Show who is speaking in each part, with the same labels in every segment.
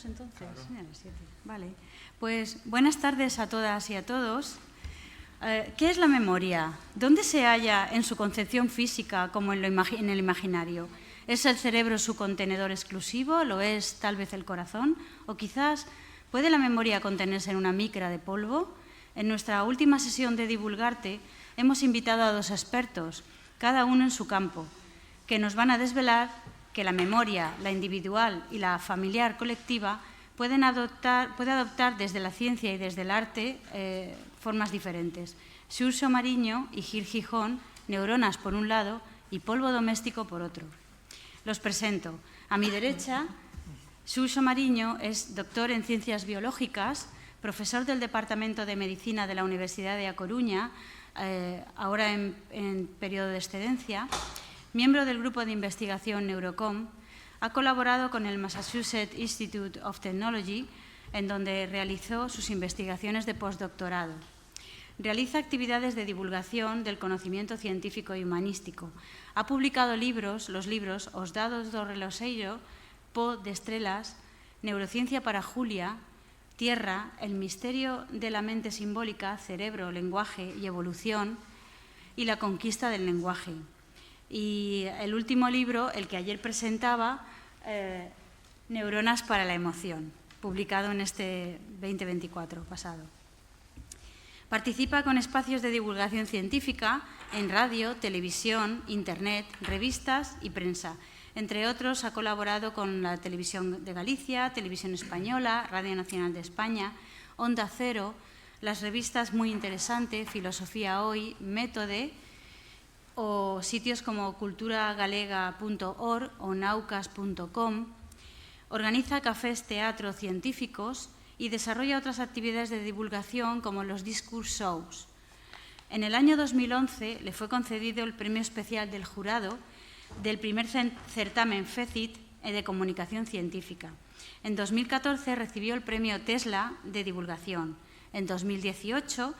Speaker 1: empezamos entonces?
Speaker 2: Claro.
Speaker 1: Sí, a las 7. Vale. Pues buenas tardes a todas y a todos. ¿Qué es la memoria? ¿Dónde se halla en su concepción física como en el imaginario? ¿Es el cerebro su contenedor exclusivo? ¿Lo es tal vez el corazón? ¿O quizás puede la memoria contenerse en una micra de polvo? En nuestra última sesión de Divulgarte hemos invitado a 2 expertos, cada uno en su campo, que nos van a desvelar que la memoria, la individual y la familiar colectiva, puede adoptar desde la ciencia y desde el arte formas diferentes. Xurxo Mariño y Gil Gijón, neuronas por un lado y polvo doméstico por otro. Los presento. A mi derecha, Xurxo Mariño es doctor en Ciencias Biológicas, profesor del Departamento de Medicina de la Universidad de A Coruña, ahora en periodo de excedencia, miembro del grupo de investigación Neurocom. Ha colaborado con el Massachusetts Institute of Technology, en donde realizó sus investigaciones de postdoctorado. Realiza actividades de divulgación del conocimiento científico y humanístico. Ha publicado libros, los libros Os dados do reloxeiro, Po de Estrelas, Neurociencia para Julia, Tierra, El misterio de la mente simbólica, Cerebro, Lenguaje y Evolución, y La conquista del lenguaje. Y el último libro, el que ayer presentaba, Neuronas para la emoción, publicado en este 2024 pasado. Participa con espacios de divulgación científica en radio, televisión, internet, revistas y prensa. Entre otros, ha colaborado con la Televisión de Galicia, Televisión Española, Radio Nacional de España, Onda Cero, las revistas Muy Interesante, Filosofía Hoy, Métode, o sitios como culturagalega.org o naucas.com. Organiza cafés teatro científicos y desarrolla otras actividades de divulgación como los Discourse Shows. En el año 2011 le fue concedido el premio especial del jurado del primer certamen FECIT de comunicación científica. En 2014 recibió el premio Tesla de divulgación. En 2018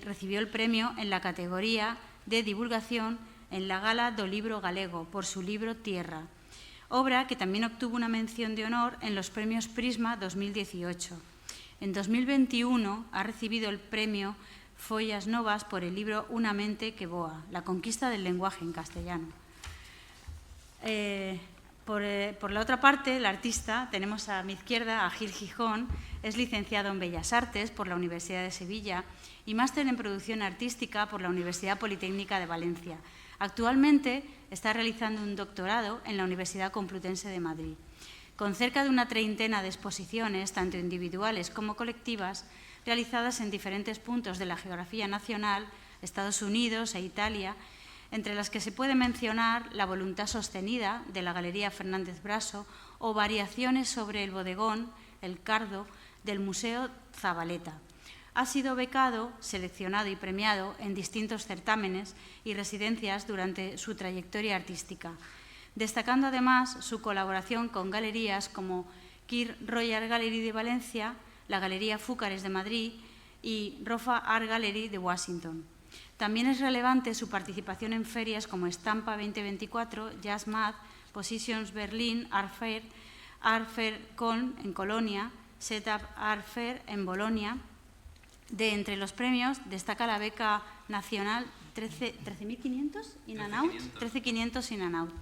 Speaker 1: recibió el premio en la categoría de divulgación en la Gala do Libro Galego por su libro Tierra, obra que también obtuvo una mención de honor en los premios Prisma 2018. En 2021 ha recibido el premio Follas Novas por el libro Una mente que voa, la conquista del lenguaje en castellano. Por la otra parte, el artista, tenemos a mi izquierda a Gil Gijón, es licenciado en Bellas Artes por la Universidad de Sevilla y máster en Producción Artística por la Universidad Politécnica de Valencia. Actualmente está realizando un doctorado en la Universidad Complutense de Madrid. Con cerca de una treintena de exposiciones, tanto individuales como colectivas, realizadas en diferentes puntos de la geografía nacional, Estados Unidos e Italia, entre las que se puede mencionar La voluntad sostenida, de la Galería Fernández Braso, o Variaciones sobre el bodegón, el cardo, del Museo Zabaleta. Ha sido becado, seleccionado y premiado en distintos certámenes y residencias durante su trayectoria artística, destacando además su colaboración con galerías como Kir Royal Gallery de Valencia, la Galería Fúcares de Madrid y Rofa Art Gallery de Washington. También es relevante su participación en ferias como Estampa 2024, Jazz Mad, Positions Berlin, Art Fair Köln en Colonia, Setup Art Fair en Bolonia. De entre los premios destaca la beca nacional 13.500 in and out, 13.500 in and out.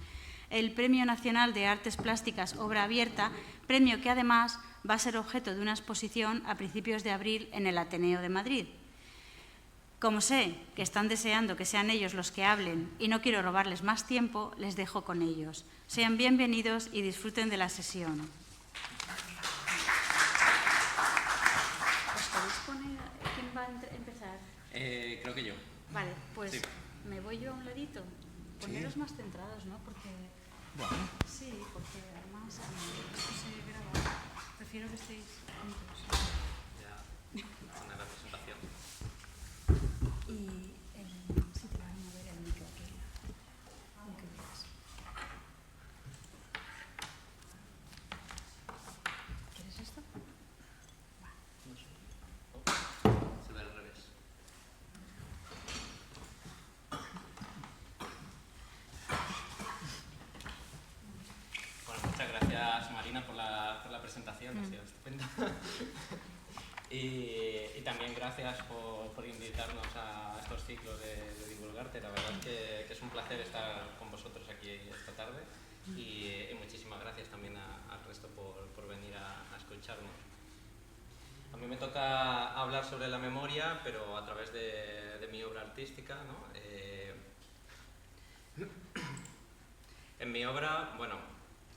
Speaker 1: El Premio Nacional de Artes Plásticas Obra Abierta, premio que además va a ser objeto de una exposición a principios de abril en el Ateneo de Madrid. Como sé que están deseando que sean ellos los que hablen y no quiero robarles más tiempo, les dejo con ellos. Sean bienvenidos y disfruten de la sesión. ¿Os podéis poner quién va a empezar?
Speaker 2: Creo que yo.
Speaker 1: Vale, pues
Speaker 2: Sí.
Speaker 1: me voy yo a un ladito. Poneros más centrados, ¿no? Porque...
Speaker 2: Bueno.
Speaker 1: Sí, porque además esto se graba. Prefiero que estéis juntos.
Speaker 2: Ya, una representación.
Speaker 1: Y sí te van a mover el micro aquí. Aunque veas. ¿Quieres esto?
Speaker 2: Se da al revés. Bueno, muchas gracias Marina por la presentación, ha sido estupenda. Y también gracias por invitarnos a estos ciclos de Divulgarte. La verdad que es un placer estar con vosotros aquí esta tarde y muchísimas gracias también al resto por venir a escucharnos. A mí me toca hablar sobre la memoria, pero a través de mi obra artística, ¿no? En mi obra, bueno,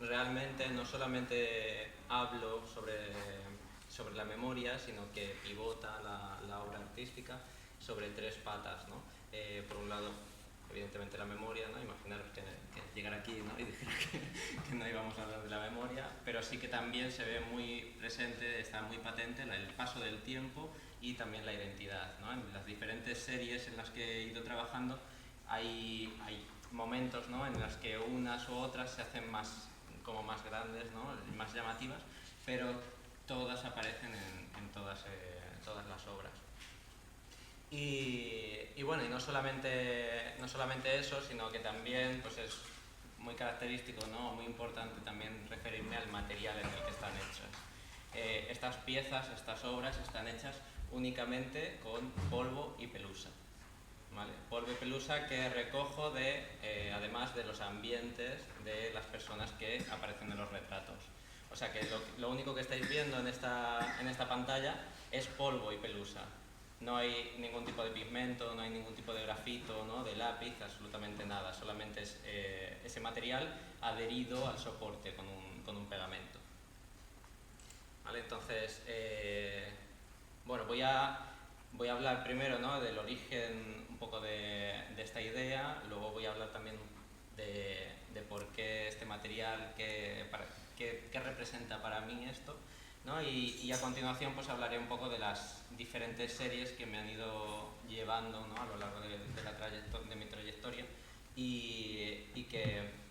Speaker 2: realmente no solamente hablo sobre la memoria, sino que pivota la obra artística sobre tres patas, ¿no? Por un lado, evidentemente la memoria, ¿no? Imaginaros que llegara aquí, ¿no? Y dijera que no íbamos a hablar de la memoria, pero sí que también se ve muy presente, está muy patente el paso del tiempo y también la identidad, ¿no? En las diferentes series en las que he ido trabajando hay momentos, ¿no? En los que unas u otras se hacen como más grandes, ¿no? Más llamativas, pero todas aparecen en todas las obras. Y bueno, y no solamente eso, sino que también pues es muy característico, ¿no? Muy importante también referirme al material en el que están hechas. Estas piezas, estas obras están hechas únicamente con polvo y pelusa. ¿Vale? Polvo y pelusa que recojo además de los ambientes de las personas que aparecen en los retratos. O sea que lo único que estáis viendo en esta pantalla es polvo y pelusa. No hay ningún tipo de pigmento, no hay ningún tipo de grafito, ¿no? De lápiz, absolutamente nada. Solamente es ese material adherido al soporte con un pegamento. ¿Vale? Entonces, bueno, voy a hablar primero, ¿no? Del origen un poco de esta idea, luego voy a hablar también de por qué este material, qué representa para mí esto, ¿no? Y a continuación pues hablaré un poco de las diferentes series que me han ido llevando, ¿no? A lo largo de mi trayectoria y que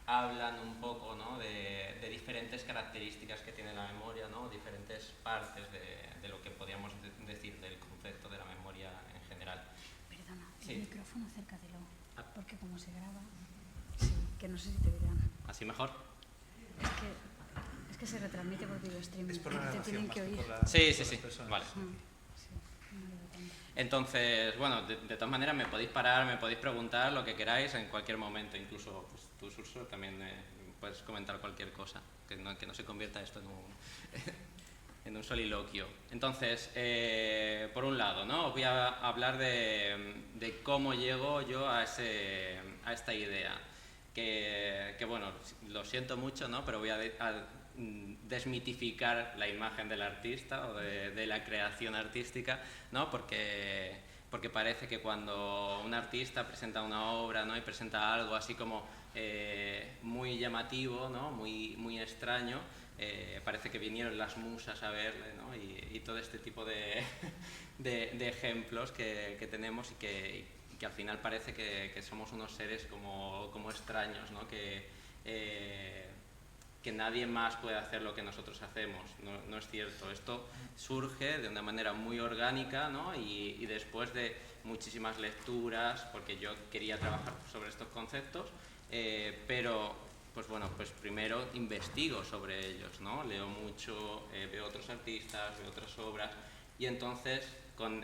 Speaker 2: hablan un poco, ¿no? de diferentes características que tiene la memoria, ¿no? Diferentes partes de lo que podríamos decir del concepto de la memoria en general.
Speaker 1: Perdona,
Speaker 2: sí.
Speaker 1: El micrófono acércatelo, porque como se graba, sí, que no sé si te verán.
Speaker 2: ¿Así mejor?
Speaker 1: Es que se retransmite por video streaming,
Speaker 3: Es por la
Speaker 1: te
Speaker 3: grabación,
Speaker 1: tienen
Speaker 3: más
Speaker 1: que
Speaker 3: que
Speaker 1: oír.
Speaker 3: por la-
Speaker 2: Sí,
Speaker 3: por
Speaker 2: sí,
Speaker 3: las personas.
Speaker 2: vale.
Speaker 1: Sí, no me doy cuenta.
Speaker 2: Entonces, bueno, de todas maneras me podéis parar, me podéis preguntar lo que queráis en cualquier momento, incluso pues, tú, Surso, también puedes comentar cualquier cosa, que no se convierta esto en un soliloquio. Entonces, por un lado, ¿no? Os voy a hablar de cómo llego yo a esta idea, que bueno, lo siento mucho, ¿no? Pero voy a desmitificar la imagen del artista o de la creación artística, ¿no? Porque parece que cuando un artista presenta una obra, ¿no? Y presenta algo así como muy llamativo, ¿no? Muy extraño, parece que vinieron las musas a verle, ¿no? Y todo este tipo de ejemplos que tenemos y que al final parece que somos unos seres como extraños, ¿no? Que nadie más puede hacer lo que nosotros hacemos. No es cierto. Esto surge de una manera muy orgánica, ¿no? Y después de muchísimas lecturas, porque yo quería trabajar sobre estos conceptos, pero pues bueno, pues primero investigo sobre ellos, ¿no? Leo mucho, veo otros artistas, veo otras obras, y entonces con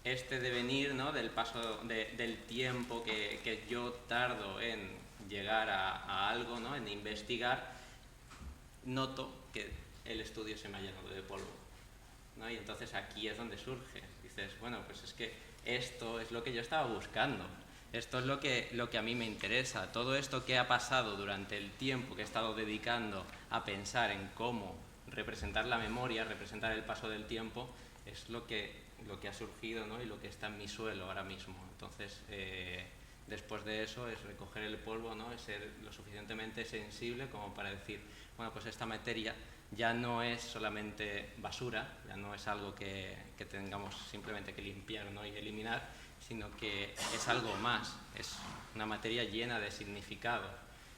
Speaker 2: este devenir, ¿no? Del paso del tiempo que yo tardo en llegar a algo, ¿no? En investigar, noto que el estudio se me ha llenado de polvo, ¿no? Y entonces aquí es donde surge. Dices, bueno, pues es que esto es lo que yo estaba buscando, esto es lo que a mí me interesa, todo esto que ha pasado durante el tiempo que he estado dedicando a pensar en cómo representar la memoria, representar el paso del tiempo, es lo que ha surgido, ¿no? Y lo que está en mi suelo ahora mismo. Entonces, después de eso es recoger el polvo, ¿no? Es ser lo suficientemente sensible como para decir, bueno, pues esta materia ya no es solamente basura, ya no es algo que tengamos simplemente que limpiar, ¿no? Y eliminar, sino que es algo más, es una materia llena de significado.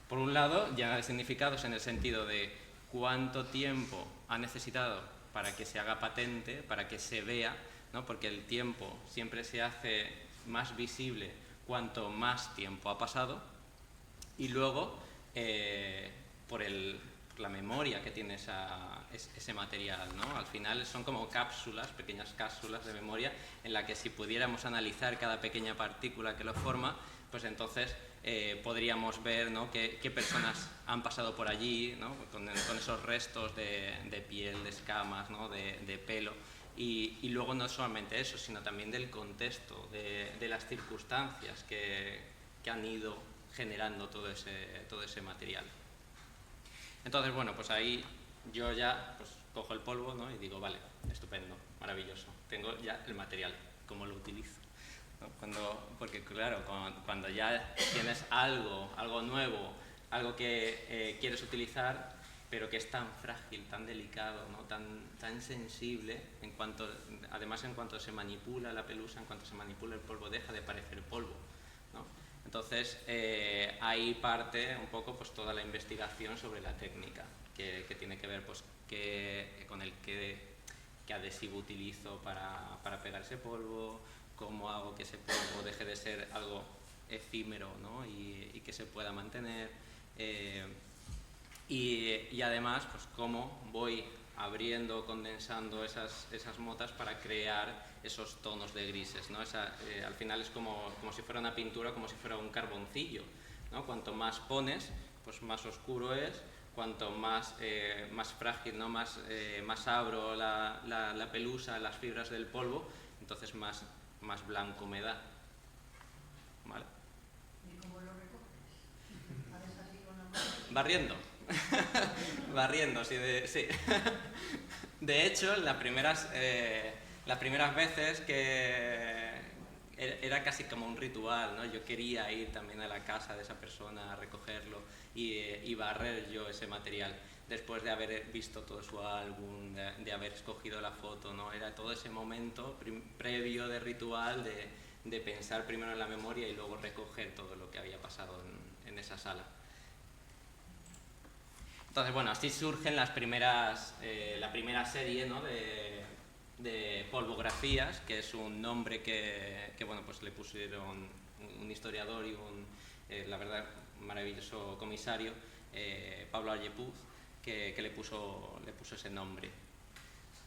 Speaker 2: Por un lado, llena de significados en el sentido de cuánto tiempo ha necesitado para que se haga patente, para que se vea, ¿no? Porque el tiempo siempre se hace más visible cuanto más tiempo ha pasado, y luego por la memoria que tiene ese material, ¿no? Al final son como cápsulas, pequeñas cápsulas de memoria, en la que si pudiéramos analizar cada pequeña partícula que lo forma, pues entonces podríamos ver, ¿no?, qué personas han pasado por allí, ¿no?, con esos restos de piel, de escamas, ¿no?, de pelo. Y luego no solamente eso, sino también del contexto, de las circunstancias que han ido generando todo ese material. Entonces, bueno, pues ahí yo ya pues, cojo el polvo, ¿no?, y digo, vale, estupendo, maravilloso, tengo ya el material, ¿cómo lo utilizo? ¿No? Porque claro, cuando ya tienes algo nuevo, algo que quieres utilizar, pero que es tan frágil, tan delicado, ¿no?, tan sensible, además en cuanto se manipula la pelusa, en cuanto se manipula el polvo, deja de parecer polvo, ¿no? Entonces, ahí parte un poco pues, toda la investigación sobre la técnica, que tiene que ver pues, con qué adhesivo utilizo para pegar ese polvo, cómo hago que ese polvo deje de ser algo efímero, ¿no?, y que se pueda mantener. Y además, pues cómo voy abriendo, condensando esas motas para crear esos tonos de grises, ¿no? Al final es como si fuera una pintura, como si fuera un carboncillo, ¿no? Cuanto más pones, pues más oscuro es, cuanto más frágil, ¿no?, más abro la pelusa, las fibras del polvo, entonces más blanco me da. ¿Vale?
Speaker 3: ¿Y cómo lo recoges? ¿Haces así con la mano?
Speaker 2: Barriendo. Barriendo, sí. De hecho, las primeras veces que era casi como un ritual, ¿no? Yo quería ir también a la casa de esa persona a recogerlo y barrer yo ese material. Después de haber visto todo su álbum, de haber escogido la foto, ¿no? Era todo ese momento previo de ritual de pensar primero en la memoria y luego recoger todo lo que había pasado en esa sala. Entonces, bueno, así surgen la primera serie, ¿no?, de polvografías, que es un nombre que bueno, pues le pusieron un historiador y la verdad, maravilloso comisario, Pablo Arjepuz, que le puso ese nombre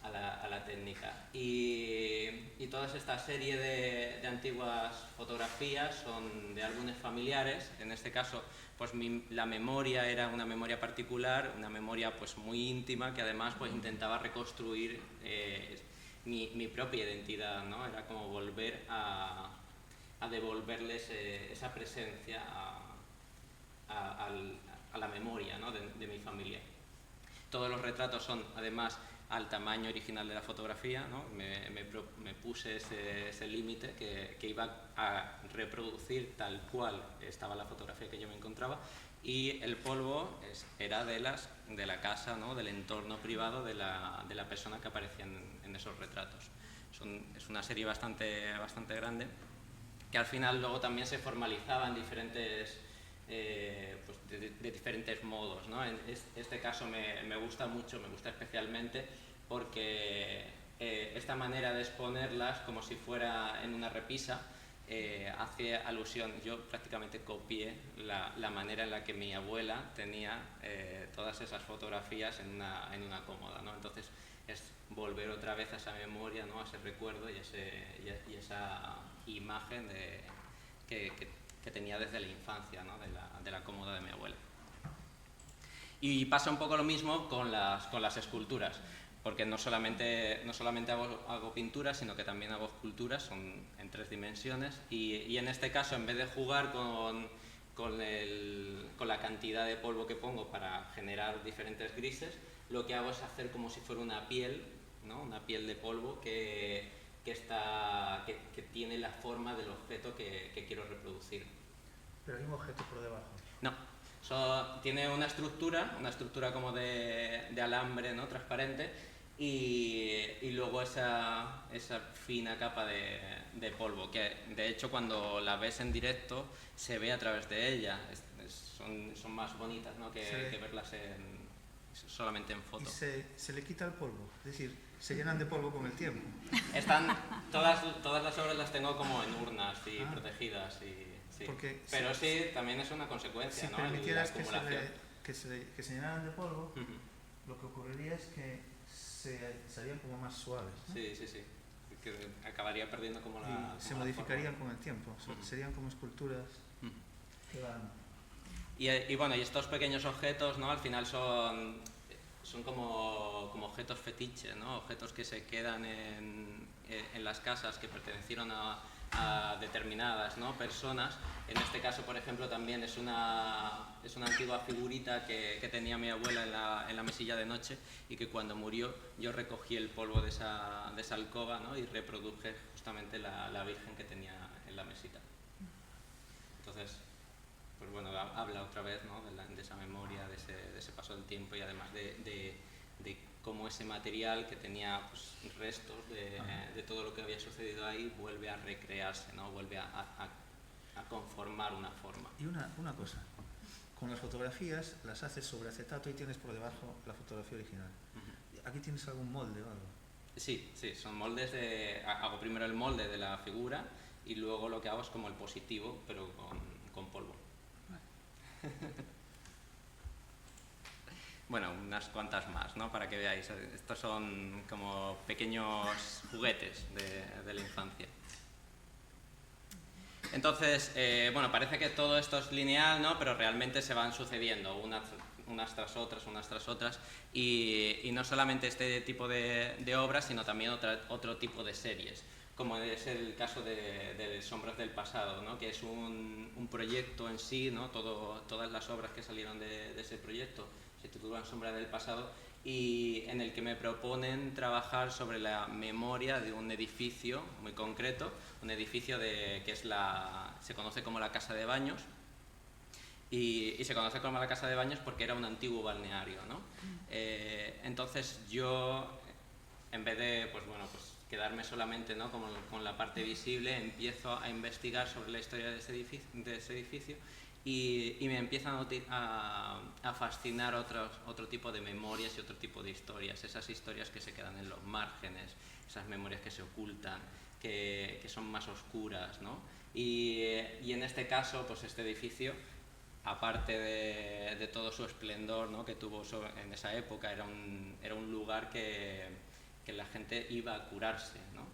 Speaker 2: a la técnica. Y toda esta serie de antiguas fotografías son de álbumes familiares. En este caso, pues la memoria era una memoria particular, una memoria pues muy íntima, que además pues intentaba reconstruir mi propia identidad, ¿no? Era como volver a devolverles esa presencia a la memoria, ¿no?, de mi familia. Todos los retratos son además al tamaño original de la fotografía, ¿no? Me puse ese límite que iba a reproducir tal cual estaba la fotografía que yo me encontraba, y el polvo era de la casa, ¿no?, del entorno privado de la persona que aparecía en esos retratos. Es una serie bastante grande, que al final luego también se formalizaba en diferentes pues de diferentes modos, ¿no? En este caso me gusta mucho, me gusta especialmente porque esta manera de exponerlas como si fuera en una repisa hace alusión, yo prácticamente copié la manera en la que mi abuela tenía todas esas fotografías en una cómoda, ¿no? Entonces es volver otra vez a esa memoria, ¿no?, a ese recuerdo y esa imagen que tenía desde la infancia, ¿no?, de la cómoda de mi abuela. Y pasa un poco lo mismo con las esculturas, porque no solamente hago pinturas, sino que también hago esculturas, son en 3 dimensiones, y en este caso, en vez de jugar con la cantidad de polvo que pongo para generar diferentes grises, lo que hago es hacer como si fuera una piel, ¿no?, una piel de polvo que tiene la forma del objeto que quiero reproducir.
Speaker 4: Pero hay un objeto por debajo.
Speaker 2: No, tiene una estructura como de alambre, ¿no?, transparente, y luego esa fina capa de polvo, que de hecho cuando la ves en directo se ve a través de ella. Son más bonitas, ¿no?, que verlas solamente en foto.
Speaker 4: Y se le quita el polvo, es decir, se llenan de polvo con el tiempo.
Speaker 2: Todas las obras las tengo como en urnas y protegidas, sí.
Speaker 4: Porque
Speaker 2: pero sí, también es una consecuencia,
Speaker 4: si
Speaker 2: ¿no?,
Speaker 4: permitieras
Speaker 2: la acumulación.
Speaker 4: que se llenaran de polvo,
Speaker 2: Ujú.
Speaker 4: lo que ocurriría es que se harían como más suaves, ¿no?
Speaker 2: Sí, sí, sí. Que acabaría perdiendo como la...
Speaker 4: Y
Speaker 2: como
Speaker 4: se
Speaker 2: la
Speaker 4: modificarían
Speaker 2: forma.
Speaker 4: con el tiempo,
Speaker 2: Ujú.
Speaker 4: serían como esculturas
Speaker 2: Ujú.
Speaker 4: que van...
Speaker 2: Y bueno, y estos pequeños objetos, ¿no? Al final son como objetos fetiche, ¿no? Objetos que se quedan en las casas que pertenecieron a determinadas, ¿no? personas. En este caso, por ejemplo, también es una antigua figurita que tenía mi abuela en la mesilla de noche, y que cuando murió yo recogí el polvo de esa alcoba, ¿no? Y reproduje justamente la Virgen que tenía en la mesita. Entonces, pues bueno, habla otra vez, ¿no? de esa memoria, de ese paso del tiempo, y además de cómo ese material que tenía pues, restos de todo lo que había sucedido ahí vuelve a recrearse, ¿no? Vuelve a conformar una forma.
Speaker 4: Y una cosa, con las fotografías las haces sobre acetato y tienes por debajo la fotografía original.
Speaker 2: Uh-huh.
Speaker 4: ¿Aquí tienes algún molde o algo?
Speaker 2: Sí, son moldes hago primero el molde de la figura y luego lo que hago es como el positivo, pero con polvo. Bueno, unas cuantas más, ¿no? Para que veáis. Estos son como pequeños juguetes de la infancia. Entonces, bueno, parece que todo esto es lineal, ¿no? Pero realmente se van sucediendo unas tras otras, y no solamente este tipo de obras, sino también otro tipo de series, como es el caso de Sombras del Pasado, ¿no? Que es un proyecto en sí, ¿no? Todas las obras que salieron de ese proyecto se titulan Sombras del Pasado, y en el que me proponen trabajar sobre la memoria de un edificio muy concreto, un edificio que se conoce como la Casa de Baños, y se conoce como la Casa de Baños porque era un antiguo balneario, ¿no? Entonces yo, en vez de pues quedarme solamente, ¿no? con la parte visible, empiezo a investigar sobre la historia de ese edificio, y me empiezan a fascinar otro tipo de memorias y otro tipo de historias, esas historias que se quedan en los márgenes, esas memorias que se ocultan, que son más oscuras, ¿no? Y en este caso, pues este edificio, aparte de todo su esplendor, ¿no? que tuvo en esa época, era un lugar que la gente iba a curarse, ¿no?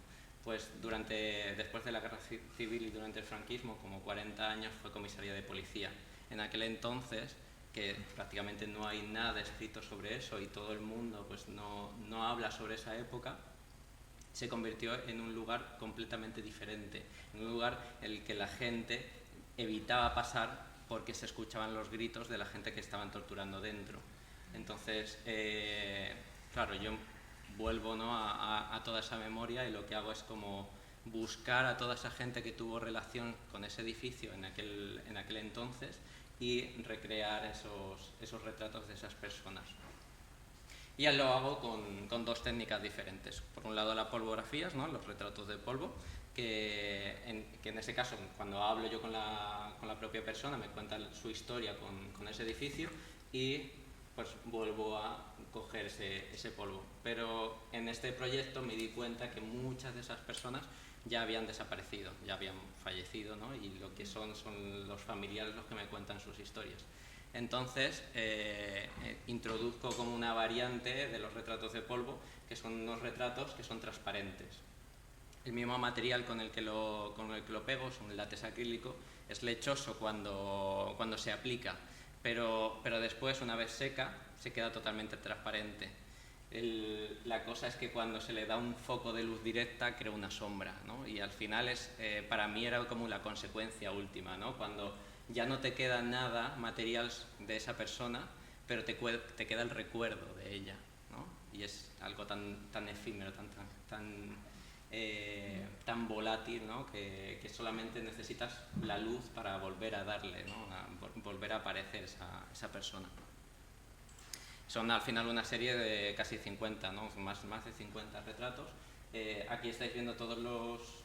Speaker 2: Pues después de la Guerra Civil y durante el franquismo, como 40 años, fue comisaría de policía. En aquel entonces, que prácticamente no hay nada escrito sobre eso y todo el mundo pues no habla sobre esa época, se convirtió en un lugar completamente diferente, en un lugar en el que la gente evitaba pasar porque se escuchaban los gritos de la gente que estaban torturando dentro. Entonces, claro, yo vuelvo, ¿no? a toda esa memoria, y lo que hago es como buscar a toda esa gente que tuvo relación con ese edificio en aquel entonces, y recrear esos retratos de esas personas. Y lo hago con dos técnicas diferentes. Por un lado, la polvografías, ¿no? Los retratos de polvo, que en ese caso, cuando hablo yo con la propia persona, me cuenta su historia con ese edificio, y pues vuelvo a coger ese polvo. Pero en este proyecto me di cuenta que muchas de esas personas ya habían desaparecido, ya habían fallecido, ¿no? Y lo que son los familiares los que me cuentan sus historias. Entonces, introduzco como una variante de los retratos de polvo, que son unos retratos que son transparentes. El mismo material con el que lo pego, es un látex acrílico, es lechoso cuando se aplica, pero después, una vez seca, se queda totalmente transparente. La cosa es que cuando se le da un foco de luz directa, crea una sombra, ¿no? Y al final para mí era como la consecuencia última, ¿no? Cuando ya no te queda nada material de esa persona, pero te queda el recuerdo de ella, ¿no? Y es algo tan efímero, tan volátil, ¿no? que solamente necesitas la luz para volver a darle, ¿no? Volver a aparecer esa persona. Son al final una serie de casi 50, ¿no? más de 50 retratos. Aquí estáis viendo todos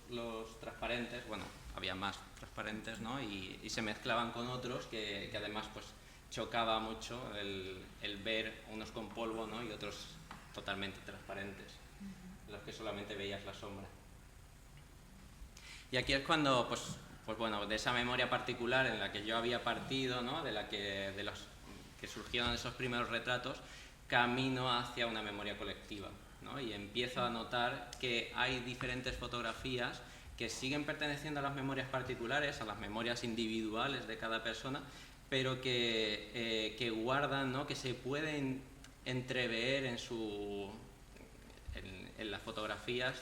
Speaker 2: los transparentes, bueno, había más transparentes, ¿no? y se mezclaban con otros que además pues chocaba mucho el ver unos con polvo, ¿no? Y otros totalmente transparentes, en los que solamente veías la sombra. Y aquí es cuando, pues bueno, de esa memoria particular en la que yo había partido, ¿no? de que surgieron esos primeros retratos, camino hacia una memoria colectiva, ¿no? Y empiezo a notar que hay diferentes fotografías que siguen perteneciendo a las memorias particulares, a las memorias individuales de cada persona, pero que guardan, ¿no? Que se pueden entrever en las fotografías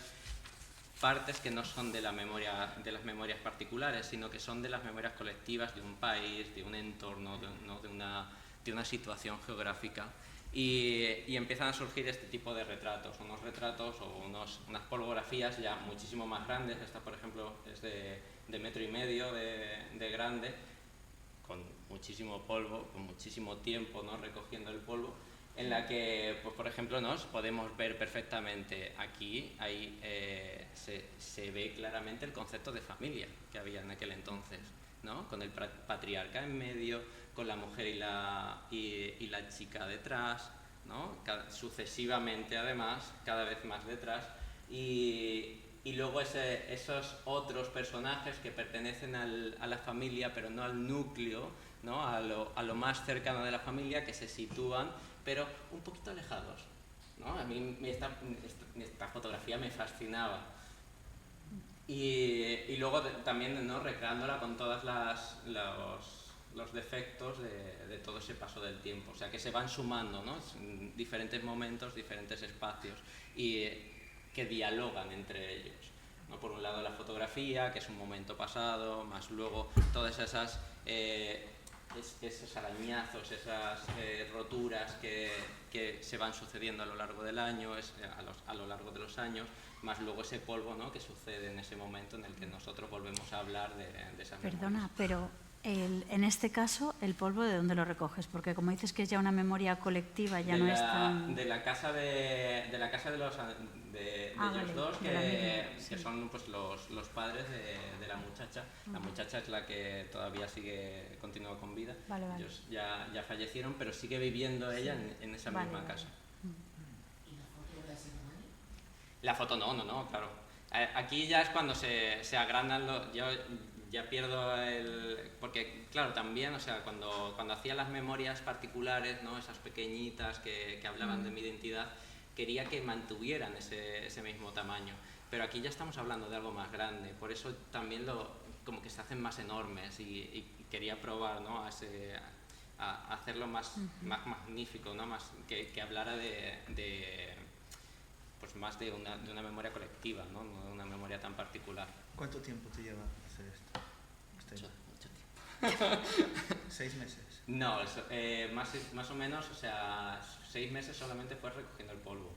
Speaker 2: partes que no son de las memorias particulares, sino que son de las memorias colectivas de un país, de un entorno, ¿no? de una situación geográfica. Y empiezan a surgir este tipo de retratos, unos retratos o unas polvografías ya muchísimo más grandes. Esta, por ejemplo, es de 1,5 metros de grande, con muchísimo polvo, con muchísimo tiempo, ¿no? Recogiendo el polvo, en la que, pues, por ejemplo, nos podemos ver perfectamente aquí, se ve claramente el concepto de familia que había en aquel entonces, ¿no? Con el patriarca en medio, con la mujer y la chica detrás, ¿no? Sucesivamente, además, cada vez más detrás, y luego esos otros personajes que pertenecen a la familia, pero no al núcleo, ¿no? A lo más cercano de la familia, que se sitúan, pero un poquito alejados, ¿no? A mí esta fotografía me fascinaba. Y luego también, ¿no? Recreándola con todos los defectos de todo ese paso del tiempo, o sea, que se van sumando, ¿no? Diferentes momentos, diferentes espacios, y que dialogan entre ellos, ¿no? Por un lado la fotografía, que es un momento pasado, más luego todas esos arañazos, esas roturas que se van sucediendo a lo largo del año, a lo largo de los años, más luego ese polvo, ¿no? Que sucede en ese momento en el que nosotros volvemos a hablar de esas memorias.
Speaker 1: Perdona, pero en este caso, ¿el polvo de dónde lo recoges? Porque como dices que es ya una memoria colectiva, ya no es tan...
Speaker 2: De la casa de ellos dos, que son, pues, los padres de la muchacha. La muchacha es la que todavía continúa con vida.
Speaker 1: Vale.
Speaker 2: Ellos ya fallecieron, pero sigue viviendo ella en esa misma casa.
Speaker 3: ¿Y la foto de la ceremonia?
Speaker 2: La foto no, claro. Aquí ya es cuando se agrandan yo ya pierdo porque, claro, también, o sea, cuando hacía las memorias particulares, ¿no? Esas pequeñitas que hablaban de mi identidad, quería que mantuvieran ese mismo tamaño. Pero aquí ya estamos hablando de algo más grande, por eso también como que se hacen más enormes, y quería probar, ¿no? A hacerlo más magnífico, ¿no? Más que hablara pues más de una memoria colectiva, ¿no? No de una memoria tan particular.
Speaker 4: ¿Cuánto tiempo te lleva hacer esto?
Speaker 2: Mucho tiempo.
Speaker 4: 6 meses.
Speaker 2: No, más o menos, o sea, 6 meses solamente fue recogiendo el polvo.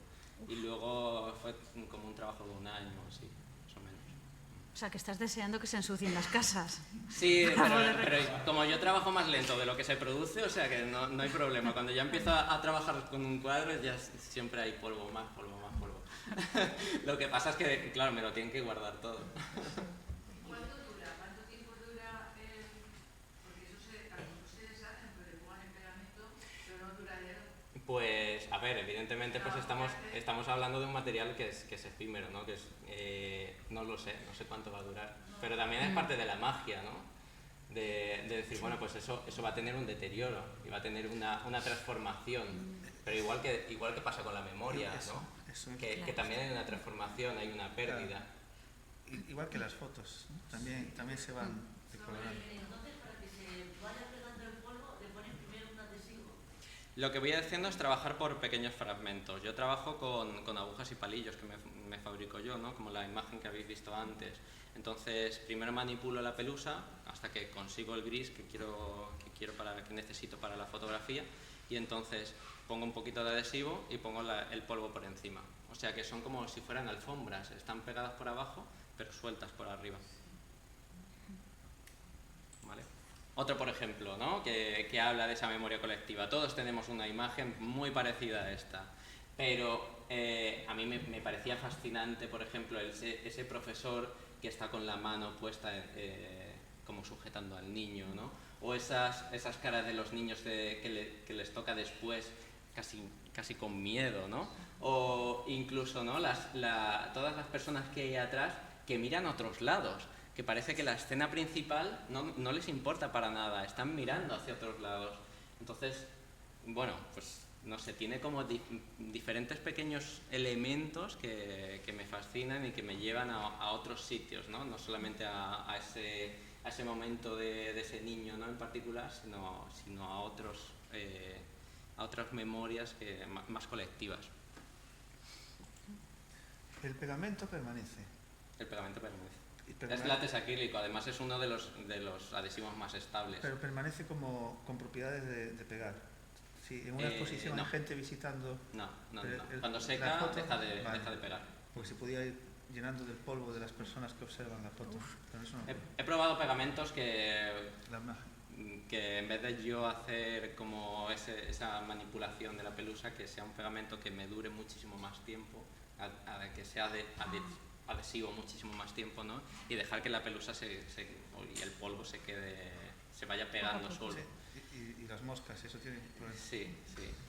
Speaker 2: Y luego fue como un trabajo de 1 año, sí, más o menos.
Speaker 1: O sea, que estás deseando que se ensucien las casas.
Speaker 2: Sí, pero como yo trabajo más lento de lo que se produce, o sea que no hay problema. Cuando ya empiezo a trabajar con un cuadro, ya siempre hay polvo, más polvo. Lo que pasa es que, claro, me lo tienen que guardar todo.
Speaker 3: ¿Cuánto dura? ¿Cuánto tiempo dura? Porque a lo mejor se deshacen, pero le pongan el pegamento, pero no duradero.
Speaker 2: Pues, a ver, evidentemente, pues estamos hablando de un material que es efímero, ¿no? No lo sé, no sé cuánto va a durar. Pero también es parte de la magia, ¿no? De decir, bueno, pues eso va a tener un deterioro y va a tener una transformación. Pero igual que pasa con la memoria, ¿no? Que también hay una transformación, hay una pérdida.
Speaker 4: Claro. Igual que las fotos, ¿no? También se van decolorando.
Speaker 3: Entonces, para que se vaya pegando el polvo, le ponen primero un adhesivo.
Speaker 2: Lo que voy haciendo es trabajar por pequeños fragmentos. Yo trabajo con agujas y palillos que me fabrico yo, ¿no? Como la imagen que habéis visto antes. Entonces, primero manipulo la pelusa hasta que consigo el gris que necesito para la fotografía, y entonces pongo un poquito de adhesivo y pongo el polvo por encima. O sea que son como si fueran alfombras, están pegadas por abajo, pero sueltas por arriba. ¿Vale? Otro, por ejemplo, ¿no? que habla de esa memoria colectiva. Todos tenemos una imagen muy parecida a esta, pero a mí me parecía fascinante, por ejemplo, ese profesor que está con la mano puesta como sujetando al niño, ¿no? O esas caras de los niños que les toca después, casi con miedo, ¿no? O incluso, ¿no? Todas las personas que hay atrás que miran a otros lados, que parece que la escena principal no les importa para nada, están mirando hacia otros lados. Entonces, bueno, pues no sé, tiene como diferentes pequeños elementos que me fascinan y que me llevan a otros sitios, ¿no? No solamente a ese momento de ese niño, ¿no?, en particular, sino a otras memorias más colectivas.
Speaker 4: El pegamento permanece.
Speaker 2: El pegamento permanece. Es látex acrílico, además es uno de los adhesivos más estables.
Speaker 4: Pero permanece con propiedades de pegar. Si en una exposición
Speaker 2: no.
Speaker 4: hay gente visitando...
Speaker 2: No. Cuando seca deja de pegar.
Speaker 4: Porque se podía ir llenando del polvo de las personas que observan la foto. Pero eso no.
Speaker 2: He probado pegamentos que
Speaker 4: La imagen.
Speaker 2: en vez de yo hacer como esa manipulación de la pelusa, que sea un pegamento que me dure muchísimo más tiempo, que sea adhesivo muchísimo más tiempo, ¿no? Y dejar que la pelusa y el polvo se vaya pegando solo.
Speaker 4: Sí. Y las moscas, eso tiene problemas.
Speaker 2: Sí,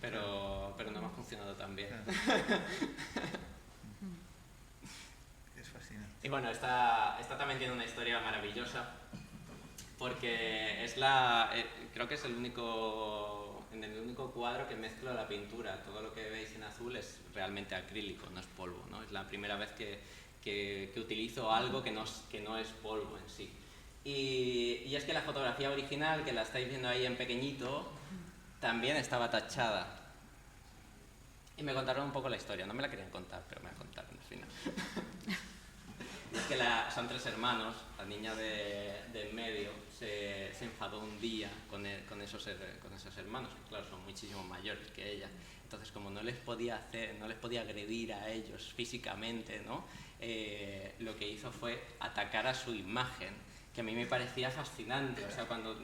Speaker 2: pero no me ha funcionado tan bien.
Speaker 4: Claro. Es fascinante.
Speaker 2: Y bueno, esta también tiene una historia maravillosa, porque creo que es el único cuadro que mezclo la pintura. Todo lo que veis en azul es realmente acrílico, no es polvo, ¿no? Es la primera vez que utilizo algo que no es polvo en sí. Y es que la fotografía original, que la estáis viendo ahí en pequeñito, también estaba tachada. Y me contaron un poco la historia, no me la querían contar, pero me la contaron al final. Es que son 3 hermanos, la niña de en medio se enfadó un día con esos hermanos, que claro, son muchísimo mayores que ella. Entonces, como no les podía agredir a ellos físicamente, ¿no? Lo que hizo fue atacar a su imagen, que a mí me parecía fascinante. O sea, cuando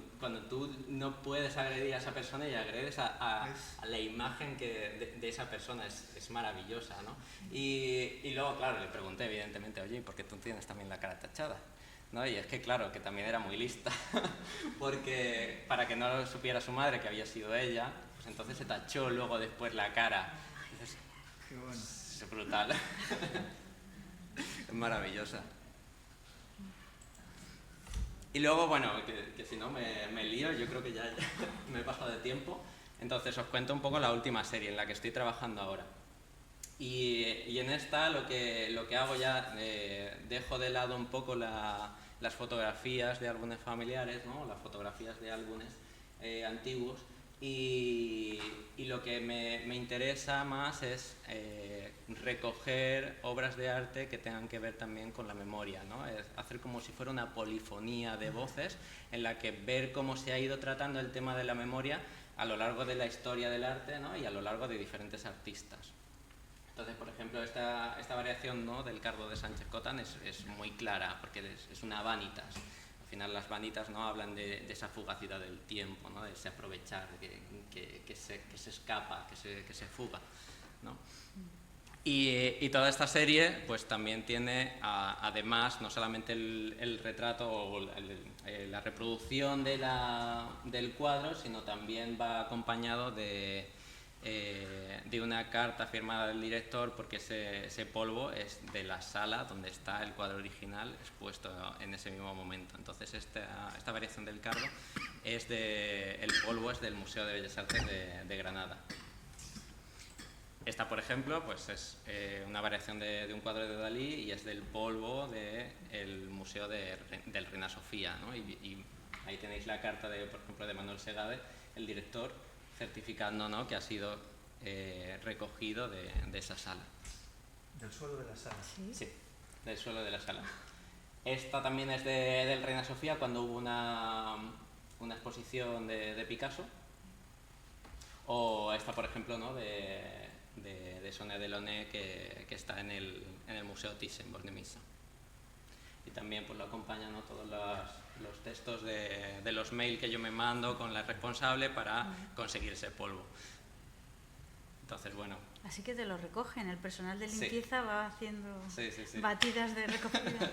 Speaker 2: tú no puedes agredir a esa persona y agredes a la imagen de esa persona, es maravillosa, ¿no? Y luego, claro, le pregunté evidentemente, oye, ¿y por qué tú tienes también la cara tachada? ¿No? Y es que, claro, que también era muy lista, porque para que no supiera su madre que había sido ella, pues entonces se tachó luego después la cara. Entonces,
Speaker 4: Qué bueno.
Speaker 2: es brutal. Es maravillosa. Y luego, bueno, que si no me lío, yo creo que ya me he pasado de tiempo. Entonces os cuento un poco la última serie en la que estoy trabajando ahora. Y en esta lo que hago ya, dejo de lado un poco las fotografías de álbumes familiares, ¿no? Las fotografías de álbumes antiguos, y lo que me interesa más es recoger obras de arte que tengan que ver también con la memoria, ¿no? Es hacer como si fuera una polifonía de voces en la que ver cómo se ha ido tratando el tema de la memoria a lo largo de la historia del arte, ¿no? Y a lo largo de diferentes artistas. Entonces, por ejemplo, esta variación, ¿no?, del Cardo de Sánchez Cotán es muy clara, porque es una vanitas. Al final las vanitas, ¿no?, hablan de esa fugacidad del tiempo, ¿no?, de ese aprovechar, que se escapa, que se fuga, ¿no? Y toda esta serie pues también tiene, además, no solamente el retrato o la reproducción del cuadro, sino también va acompañado de una carta firmada del director, porque ese polvo es de la sala donde está el cuadro original expuesto en ese mismo momento. Entonces esta variación del Cardo el polvo es del Museo de Bellas Artes de Granada. Esta, por ejemplo, pues es una variación de un cuadro de Dalí, y es del polvo del Museo del Reina Sofía, ¿no? Y ahí tenéis la carta, por ejemplo, de Manuel Segade, el director, certificando, ¿no?, que ha sido recogido de esa sala.
Speaker 4: Del suelo de la sala.
Speaker 2: Sí, del suelo de la sala. Esta también es del Reina Sofía, cuando hubo una exposición de Picasso. O esta, por ejemplo, ¿no?, de Sonia Delaunay, que está en el Museo Thyssen-Bornemisza. Y también pues lo acompañan, ¿no?, todos los textos de los mails que yo me mando con la responsable para conseguir ese polvo. Entonces, bueno.
Speaker 1: Así que te lo recogen, el personal de
Speaker 2: Sí.
Speaker 1: limpieza va haciendo
Speaker 2: Sí.
Speaker 1: batidas de recogida.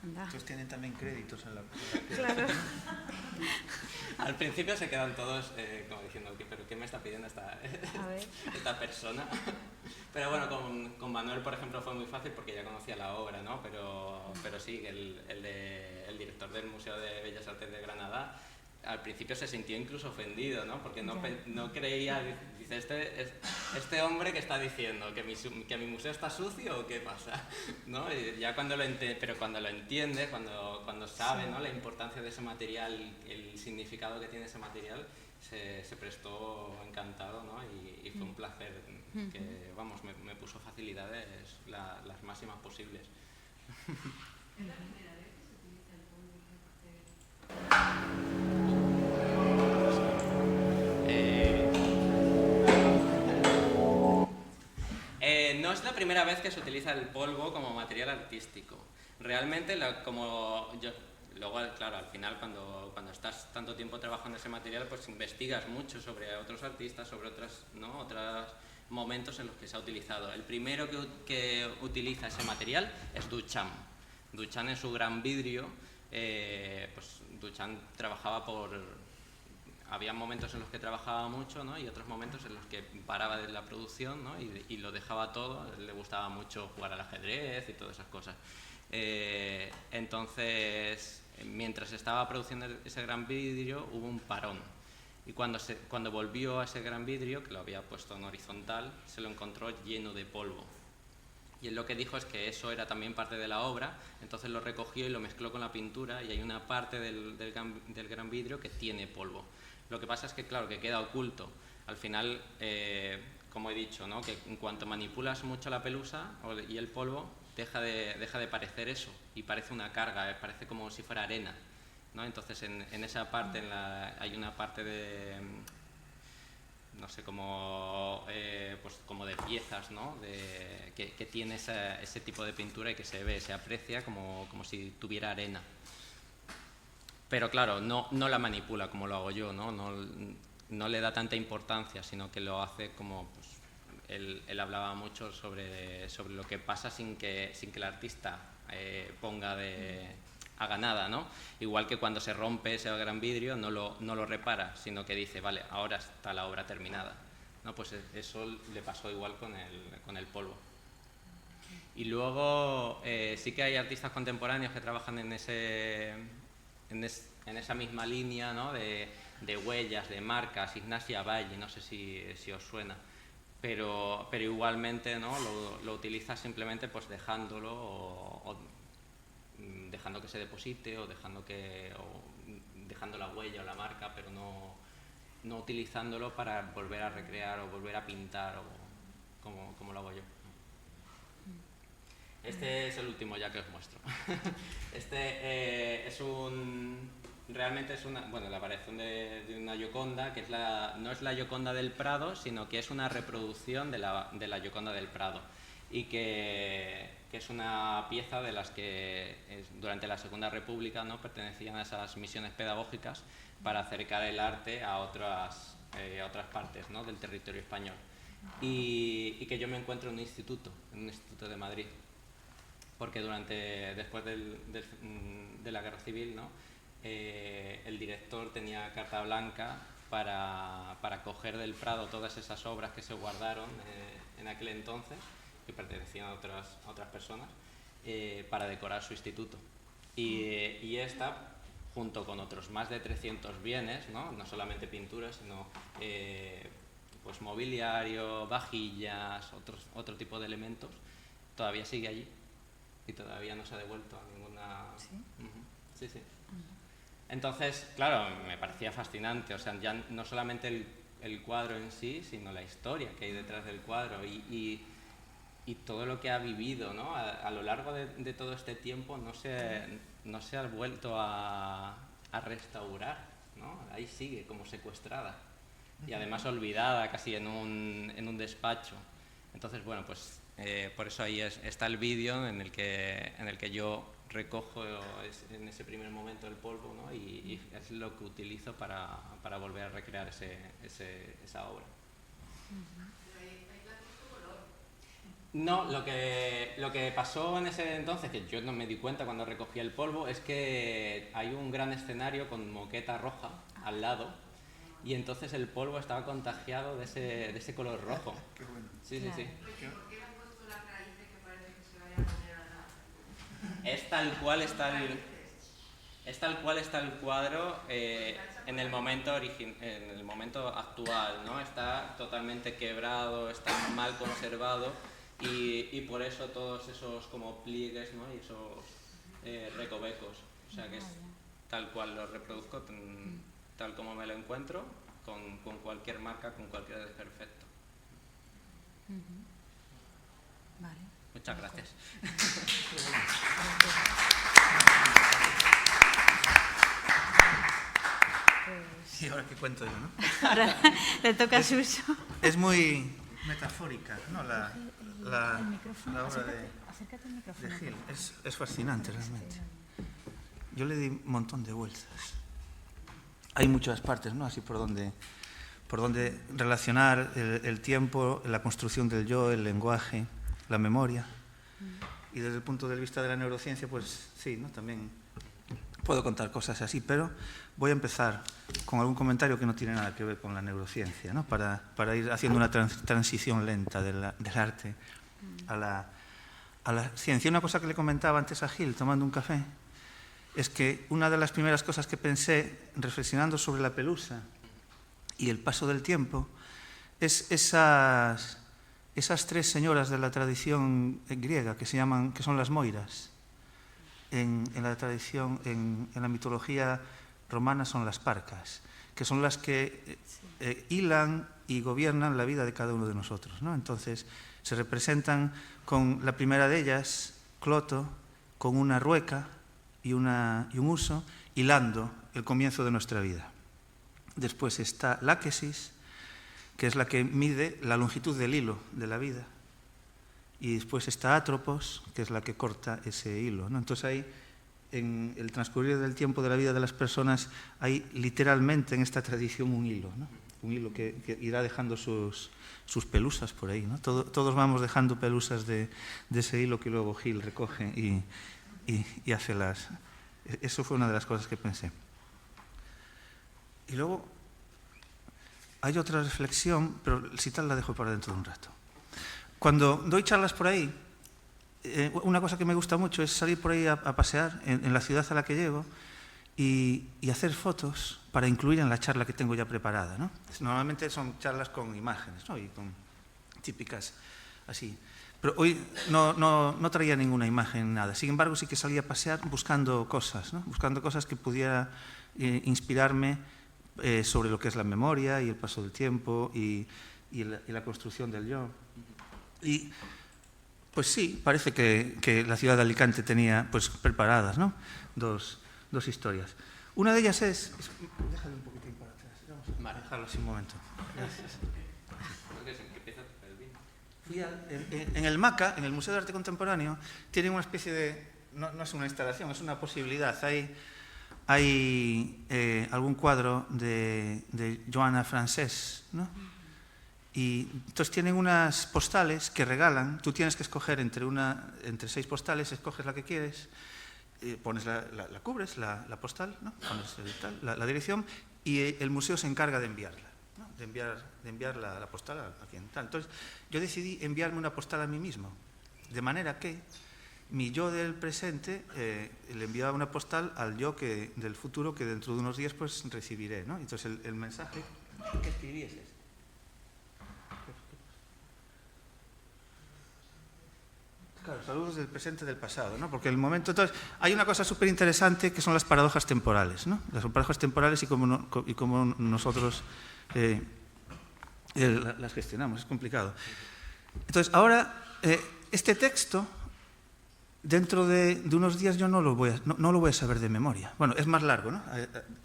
Speaker 1: Anda.
Speaker 4: Entonces tienen también créditos en la
Speaker 1: Claro.
Speaker 2: Al principio se quedan todos como diciendo, ¿pero qué me está pidiendo
Speaker 1: A ver.
Speaker 2: esta persona? Pero bueno, con Manuel, por ejemplo, fue muy fácil porque ya conocía la obra, ¿no? Pero sí, el director del Museo de Bellas Artes de Granada al principio se sintió incluso ofendido, ¿no? Porque no,
Speaker 1: Ya.
Speaker 2: no creía, dice, este hombre que está diciendo, ¿que mi museo está sucio o qué pasa? ¿No? Y ya cuando pero cuando lo entiende, cuando sabe,
Speaker 1: Sí.
Speaker 2: ¿no? La importancia de ese material, el significado que tiene ese material, se prestó encantado, ¿no? Y fue un placer, que, vamos, me puso facilidades las máximas posibles.
Speaker 3: ¿Es la primera vez que se utiliza el polvo para hacer?
Speaker 2: No es la primera vez que se utiliza el polvo como material artístico. Realmente, luego, claro, al final cuando estás tanto tiempo trabajando ese material, pues investigas mucho sobre otros artistas, sobre otros momentos en los que se ha utilizado. El primero que utiliza ese material es Duchamp. Duchamp en su gran vidrio, pues Duchamp trabajaba había momentos en los que trabajaba mucho, ¿no? Y otros momentos en los que paraba de la producción, ¿no? y lo dejaba todo. A él le gustaba mucho jugar al ajedrez y todas esas cosas. Entonces, mientras estaba produciendo ese gran vidrio, hubo un parón. Y cuando volvió a ese gran vidrio, que lo había puesto en horizontal, se lo encontró lleno de polvo. Y él lo que dijo es que eso era también parte de la obra, entonces lo recogió y lo mezcló con la pintura, y hay una parte del gran vidrio que tiene polvo. Lo que pasa es que, claro, que queda oculto. Al final, como he dicho, ¿no? Que en cuanto manipulas mucho la pelusa y el polvo, deja de parecer eso, y parece una carga, parece como si fuera arena, ¿no? Entonces, en esa parte hay una parte de, no sé, pues como de piezas, ¿no? Que tiene ese tipo de pintura y que se aprecia como si tuviera arena. Pero claro, no la manipula como lo hago yo, no le da tanta importancia, sino que lo hace como, pues, él hablaba mucho sobre lo que pasa sin que el artista haga nada, ¿no? Igual que cuando se rompe ese gran vidrio no lo repara, sino que dice, vale, ahora está la obra terminada, ¿no? Pues eso le pasó igual con el polvo. Y luego sí que hay artistas contemporáneos que trabajan en esa misma línea, ¿no? de huellas, de marcas. Ignacia Valle, no sé si os suena, pero igualmente, ¿no? lo utiliza simplemente pues dejándolo o dejando que se deposite o dejando la huella o la marca, pero no utilizándolo para volver a recrear o volver a pintar o como lo hago yo. Este es el último ya que os muestro. Este realmente es la variación de una Gioconda, que no es la Gioconda del Prado, sino que es una reproducción de la Gioconda del Prado, y que es una pieza de las que durante la Segunda República, ¿no? pertenecían a esas misiones pedagógicas para acercar el arte a otras partes, ¿no? del territorio español. Y que yo me encuentro en un instituto de Madrid, porque después de la Guerra Civil, ¿no? El director tenía carta blanca para coger del Prado todas esas obras que se guardaron en aquel entonces, que pertenecían a otras personas, para decorar su instituto. Y esta, junto con otros más de 300 bienes, no solamente pinturas, sino pues mobiliario, vajillas, otro tipo de elementos, todavía sigue allí y todavía no se ha devuelto a ninguna...
Speaker 1: ¿Sí?
Speaker 2: Sí, sí. Entonces, claro, me parecía fascinante, o sea, ya no solamente el cuadro en sí, sino la historia que hay detrás del cuadro y todo lo que ha vivido, ¿no? A lo largo de todo este tiempo no se ha vuelto a restaurar, ¿no? Ahí sigue como secuestrada y además olvidada casi en un despacho. Entonces, bueno, pues por eso ahí está el vídeo en el que yo recojo en ese primer momento el polvo, ¿no? y es lo que utilizo para volver a recrear esa obra. No, lo que pasó en ese entonces, que yo no me di cuenta cuando recogí el polvo, es que hay un gran escenario con moqueta roja al lado, y entonces el polvo estaba contagiado de ese color rojo.
Speaker 4: Qué bueno.
Speaker 2: Sí,
Speaker 1: Claro.
Speaker 2: sí, sí.
Speaker 3: ¿Por qué le han puesto las raíces que parece que se vaya a poner a nada?
Speaker 2: Es tal cual está el cuadro.
Speaker 3: Está hecha
Speaker 2: en el momento actual, ¿no? Está totalmente quebrado, está mal conservado y por eso todos esos como pliegues, ¿no? Y esos recovecos. O sea que es tal cual lo reproduzco, tal como me lo encuentro, con cualquier marca, con cualquier desperfecto.
Speaker 1: Vale.
Speaker 2: Muchas gracias.
Speaker 4: Y ahora qué cuento yo, ¿no?
Speaker 1: Ahora le toca a Suso.
Speaker 4: Es muy metafórica, ¿no? La obra
Speaker 1: Acércate al micrófono.
Speaker 4: de Gil. Es fascinante, realmente. Yo le di un montón de vueltas. Hay muchas partes, ¿no? Así por donde relacionar el tiempo, la construcción del yo, el lenguaje, la memoria. Y desde el punto de vista de la neurociencia, pues sí, ¿no? También puedo contar cosas así, pero voy a empezar con algún comentario que no tiene nada que ver con la neurociencia, ¿no? Para ir haciendo una transición lenta del arte a la ciencia. Una cosa que le comentaba antes a Gil, tomando un café, es que una de las primeras cosas que pensé, reflexionando sobre la pelusa y el paso del tiempo, es esas tres señoras de la tradición griega que son las moiras. En la tradición, en la mitología romana son las parcas, que son las que hilan y gobiernan la vida de cada uno de nosotros, ¿no? Entonces se representan con la primera de ellas, Cloto, con una rueca y un huso, hilando el comienzo de nuestra vida. Después está Láquesis, que es la que mide la longitud del hilo de la vida. Y después está Atropos, que es la que corta ese hilo, ¿no? Entonces ahí, en el transcurrir del tiempo de la vida de las personas, hay literalmente en esta tradición un hilo, ¿no? Un hilo que irá dejando sus pelusas por ahí, ¿no? Todos vamos dejando pelusas de ese hilo que luego Gil recoge y hace las... Eso fue una de las cosas que pensé. Y luego hay otra reflexión, pero si tal la dejo para dentro de un rato. Cuando doy charlas por ahí, una cosa que me gusta mucho es salir por ahí a pasear en la ciudad a la que llego y hacer fotos para incluir en la charla que tengo ya preparada, ¿no? Normalmente son charlas con imágenes, ¿no? Y con típicas así. Pero hoy no traía ninguna imagen, nada. Sin embargo, sí que salía a pasear buscando cosas, ¿no? Buscando cosas que pudiera inspirarme sobre lo que es la memoria y el paso del tiempo y la construcción del yo. Y pues sí, parece que la ciudad de Alicante tenía pues preparadas, ¿no? Dos historias. Una de ellas es... Déjale un poquitín para atrás. Vamos a dejarlo así un momento. Gracias. Fui en el MACA, en el Museo de Arte Contemporáneo, tienen una especie de... No es una instalación, es una posibilidad. Hay algún cuadro de Joana Francés, ¿no? Y entonces tienen unas postales que regalan. Tú tienes que escoger entre 6 postales, escoges la que quieres, pones la cubres, la postal, ¿no? Pones la dirección y el museo se encarga de enviarla, ¿no? de enviar la postal a quien tal. Entonces yo decidí enviarme una postal a mí mismo, de manera que mi yo del presente le enviaba una postal al yo del futuro que dentro de unos días pues recibiré, ¿no? Entonces el mensaje que escribí es este. Claro, saludos del presente y del pasado, ¿no? Porque el momento... Entonces, hay una cosa súper interesante que son las paradojas temporales, ¿no? Las paradojas temporales y cómo nosotros las gestionamos. Es complicado. Entonces, ahora, este texto, dentro de unos días yo no lo voy a saber de memoria. Bueno, es más largo, ¿no?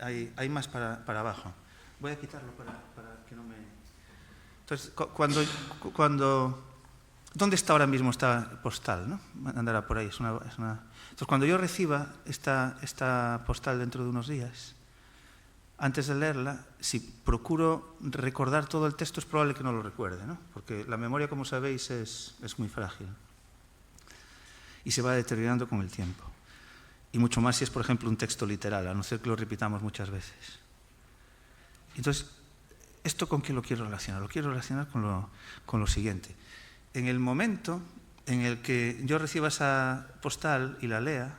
Speaker 4: Hay más para abajo. Voy a quitarlo para que no me... Entonces, cuando ¿dónde está ahora mismo esta postal, ¿no? Andará por ahí. Entonces, cuando yo reciba esta postal dentro de unos días, antes de leerla, si procuro recordar todo el texto, es probable que no lo recuerde, ¿no? Porque la memoria, como sabéis, es muy frágil y se va deteriorando con el tiempo. Y mucho más si es, por ejemplo, un texto literal, a no ser que lo repitamos muchas veces. Entonces, ¿esto con qué lo quiero relacionar? Lo quiero relacionar con lo siguiente. En el momento en el que yo reciba esa postal y la lea,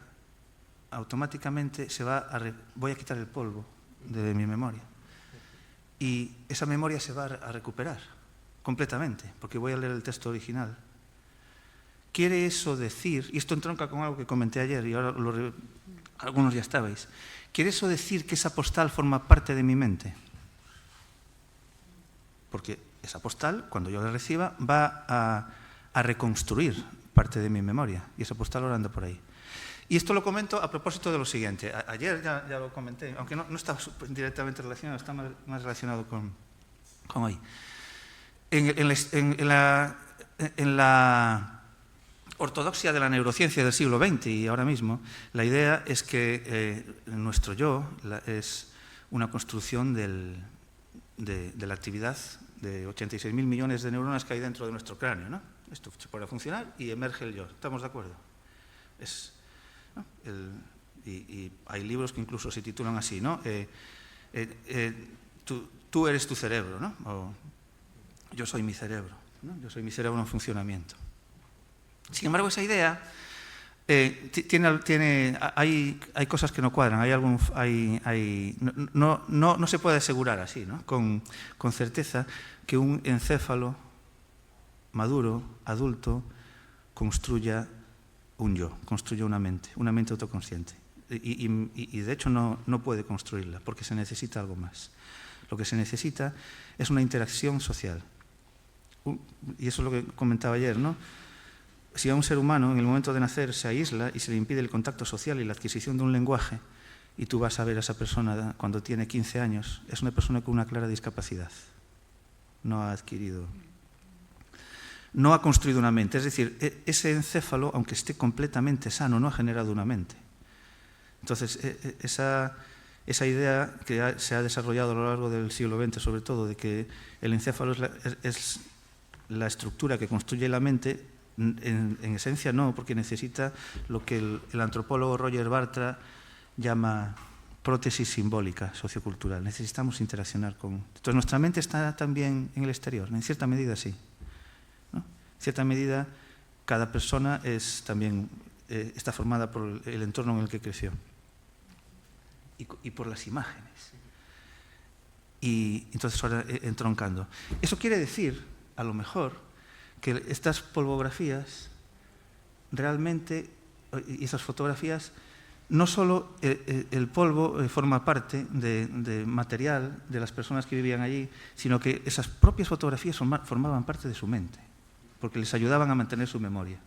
Speaker 4: automáticamente voy a quitar el polvo de mi memoria. Y esa memoria se va a recuperar completamente, porque voy a leer el texto original. ¿Quiere eso decir, y esto entronca con algo que comenté ayer y ahora algunos ya estabais, ¿quiere eso decir que esa postal forma parte de mi mente? Porque esa postal, cuando yo la reciba, va a reconstruir parte de mi memoria, y esa postal ahora anda por ahí. Y esto lo comento a propósito de lo siguiente. Ayer ya lo comenté, aunque no está directamente relacionado, está más relacionado con hoy. En la ortodoxia de la neurociencia del siglo XX y ahora mismo, la idea es que nuestro yo es una construcción de la actividad de 86.000 millones de neuronas que hay dentro de nuestro cráneo, ¿no? Esto se pone a funcionar y emerge el yo. ¿Estamos de acuerdo? ¿No? Y hay libros que incluso se titulan así, ¿no? Tú eres tu cerebro, ¿no? O yo soy mi cerebro, ¿no? Yo soy mi cerebro en funcionamiento. Sin embargo, esa idea hay cosas que no cuadran. No se puede asegurar así, ¿no? con certeza que un encéfalo maduro, adulto, construya un yo, construya una mente autoconsciente. Y de hecho no puede construirla, porque se necesita algo más. Lo que se necesita es una interacción social. Y eso es lo que comentaba ayer, ¿no? Si a un ser humano en el momento de nacer se aísla y se le impide el contacto social y la adquisición de un lenguaje, y tú vas a ver a esa persona cuando tiene 15 años, es una persona con una clara discapacidad. No ha construido una mente. Es decir, ese encéfalo, aunque esté completamente sano, no ha generado una mente. Entonces, esa idea que se ha desarrollado a lo largo del siglo XX, sobre todo, de que el encéfalo es la estructura que construye la mente, en esencia no, porque necesita lo que el antropólogo Roger Bartra llama prótesis simbólica sociocultural. Necesitamos interaccionar con... Entonces, nuestra mente está también en el exterior, en cierta medida sí, ¿no? En cierta medida, cada persona está formada por el entorno en el que creció y por las imágenes. Y entonces ahora entroncando. Eso quiere decir, a lo mejor, que estas polvografías realmente, y esas fotografías, no solo el polvo forma parte de material de las personas que vivían allí, sino que esas propias fotografías formaban parte de su mente, porque les ayudaban a mantener su memoria.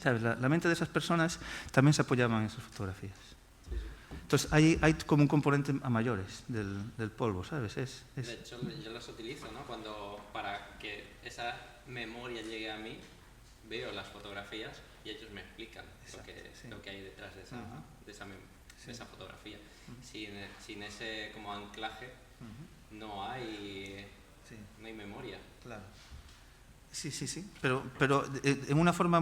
Speaker 4: ¿Sabes? La mente de esas personas también se apoyaban en esas fotografías. Entonces hay como un componente a mayores del polvo, ¿sabes? De
Speaker 2: hecho, yo las utilizo, ¿no? Para que esa memoria llegue a mí, veo las fotografías y ellos me explican lo que hay detrás de esa fotografía. Sin ese como anclaje no hay memoria. Claro.
Speaker 4: Sí. Pero en una forma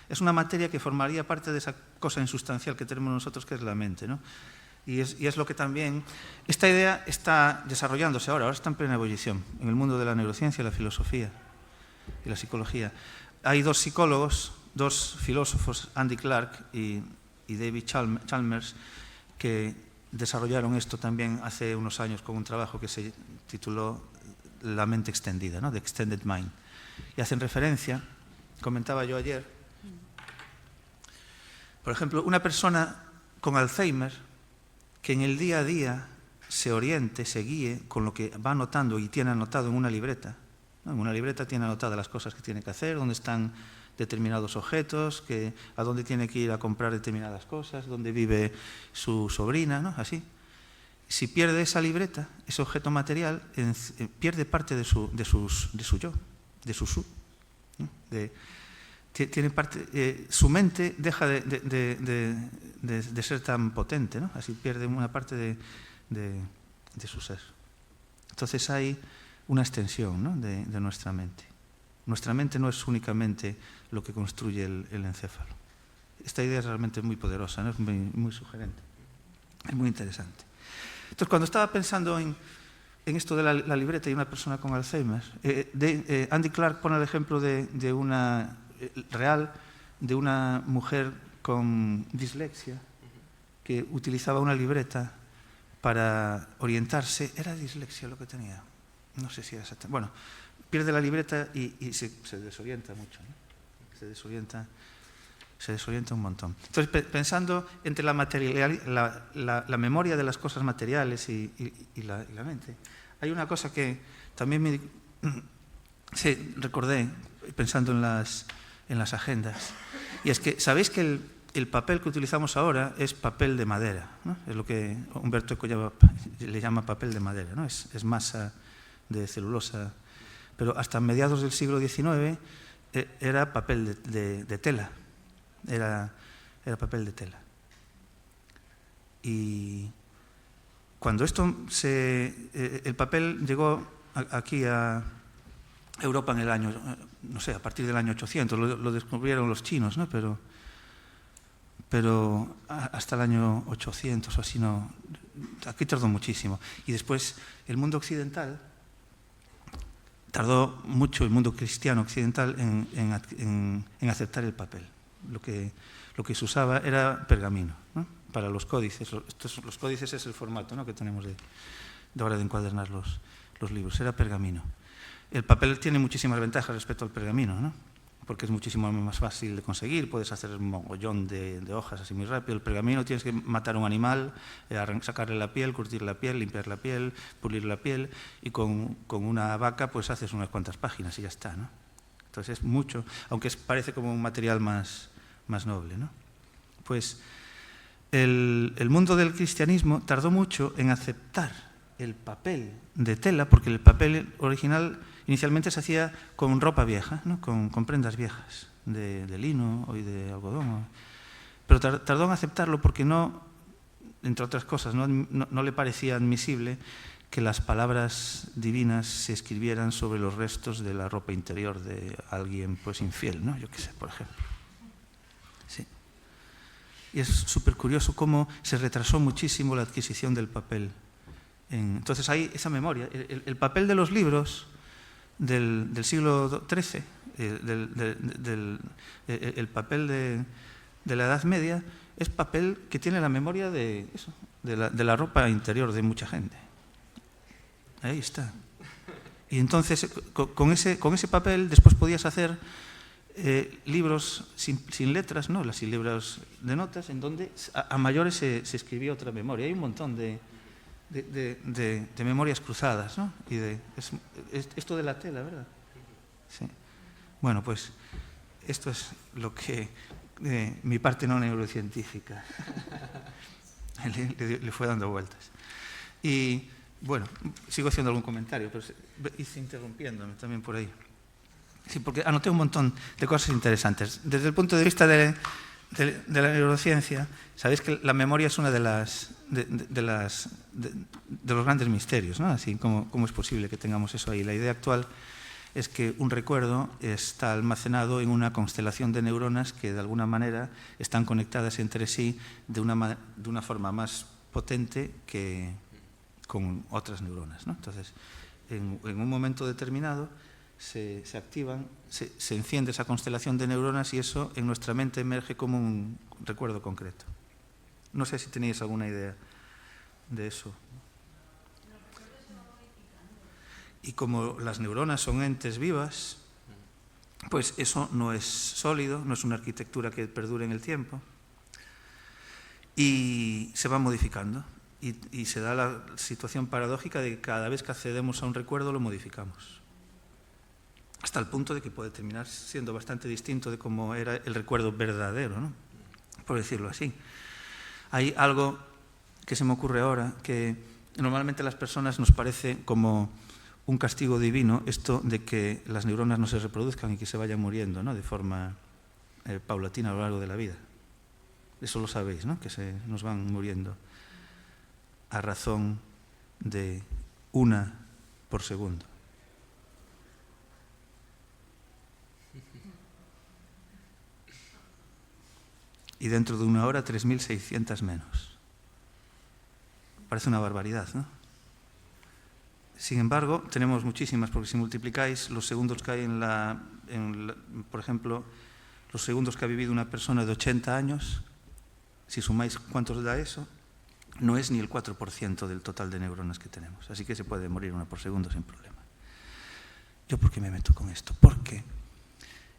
Speaker 4: es una materia que formaría parte de esa cosa insustancial que tenemos nosotros, que es la mente, ¿no? Y es lo que también... Esta idea está desarrollándose ahora está en plena ebullición en el mundo de la neurociencia, la filosofía y la psicología. Hay dos psicólogos, dos filósofos, Andy Clark y David Chalmers, que desarrollaron esto también hace unos años con un trabajo que se tituló La mente extendida, ¿no? The Extended Mind. Y hacen referencia, comentaba yo ayer, por ejemplo, una persona con Alzheimer que en el día a día se oriente, se guíe con lo que va anotando y tiene anotado en una libreta, ¿no? En una libreta tiene anotadas las cosas que tiene que hacer, dónde están determinados objetos, a dónde tiene que ir a comprar determinadas cosas, dónde vive su sobrina, ¿no? Así. Si pierde esa libreta, ese objeto material, pierde parte de su yo, de su su. ¿No? Tiene parte, su mente deja de ser tan potente, ¿no? Así pierde una parte de su ser. Entonces hay una extensión, ¿no? de nuestra mente. Nuestra mente no es únicamente lo que construye el encéfalo. Esta idea es realmente muy poderosa, ¿no? Es muy sugerente, es muy interesante. Entonces, cuando estaba pensando en esto de la libreta y una persona con Alzheimer, Andy Clark pone el ejemplo de una mujer con dislexia que utilizaba una libreta para orientarse. Era dislexia lo que tenía. No sé si era exactamente. Bueno, pierde la libreta y se desorienta mucho, ¿no? Se desorienta un montón. Entonces, pensando entre la memoria de las cosas materiales y la mente, hay una cosa que también recordé pensando en las agendas, y es que sabéis que el papel que utilizamos ahora es papel de madera, ¿no? Es lo que Humberto Eco le llama papel de madera, ¿no? Es masa de celulosa, pero hasta mediados del siglo XIX era papel de tela, era papel de tela. Y cuando el papel llegó aquí a Europa en el año, no sé, a partir del año 800, lo descubrieron los chinos, ¿no? Pero hasta el año 800 o así no, aquí tardó muchísimo. Y después el mundo occidental tardó mucho, el mundo cristiano occidental, en aceptar el papel. Lo que se usaba era pergamino, ¿no? Para los códices. Los códices es el formato, ¿no?, que tenemos de ahora de encuadernar los libros. Era pergamino. El papel tiene muchísimas ventajas respecto al pergamino, ¿no? Porque es muchísimo más fácil de conseguir, puedes hacer un mogollón de hojas así muy rápido. El pergamino tienes que matar a un animal, sacarle la piel, curtir la piel, limpiar la piel, pulir la piel, y con una vaca pues haces unas cuantas páginas y ya está, ¿no? Entonces es mucho, aunque parece como un material más noble, ¿no? Pues el mundo del cristianismo tardó mucho en aceptar el papel de tela, porque el papel original inicialmente se hacía con ropa vieja, ¿no? con prendas viejas, de lino o de algodón. Pero tardó en aceptarlo porque no, entre otras cosas, no le parecía admisible que las palabras divinas se escribieran sobre los restos de la ropa interior de alguien pues infiel, ¿no? Yo qué sé, por ejemplo. Sí. Y es súper curioso cómo se retrasó muchísimo la adquisición del papel. Entonces hay esa memoria. El papel de los libros del siglo XIII, el papel de la Edad Media, es papel que tiene la memoria de la ropa interior de mucha gente. Ahí está. Y entonces con ese papel después podías hacer libros sin letras, ¿no? Sin libros de notas, en donde a mayores se escribía otra memoria. Hay un montón de memorias cruzadas, ¿no? Y esto de la tela, ¿verdad? Sí. Bueno, pues esto es lo que mi parte no neurocientífica le fue dando vueltas. Y bueno, sigo haciendo algún comentario, pero hice interrumpiéndome también por ahí. Sí, porque anoté un montón de cosas interesantes. Desde el punto de vista de la neurociencia, sabéis que la memoria es una de los grandes misterios, ¿no? Así cómo es posible que tengamos eso ahí. La idea actual es que un recuerdo está almacenado en una constelación de neuronas que de alguna manera están conectadas entre sí de una forma más potente que con otras neuronas, ¿no? Entonces, en un momento determinado se activan, se enciende esa constelación de neuronas y eso en nuestra mente emerge como un recuerdo concreto. No sé si tenéis alguna idea de eso. Y como las neuronas son entes vivas, pues eso no es sólido, no es una arquitectura que perdure en el tiempo y se va modificando. Y se da la situación paradójica de que cada vez que accedemos a un recuerdo lo modificamos. Hasta el punto de que puede terminar siendo bastante distinto de cómo era el recuerdo verdadero, ¿no? Por decirlo así. Hay algo que se me ocurre ahora, que normalmente a las personas nos parece como un castigo divino, esto de que las neuronas no se reproduzcan y que se vayan muriendo, ¿no? De forma paulatina a lo largo de la vida. Eso lo sabéis, ¿no? Que nos van muriendo a razón de 1 por segundo. Y dentro de 1 hora, 3.600 menos. Parece una barbaridad, ¿no? Sin embargo, tenemos muchísimas, porque si multiplicáis los segundos que hay por ejemplo, los segundos que ha vivido una persona de 80 años, si sumáis cuántos da eso, no es ni el 4% del total de neuronas que tenemos. Así que se puede morir una por segundo sin problema. ¿Yo por qué me meto con esto? Porque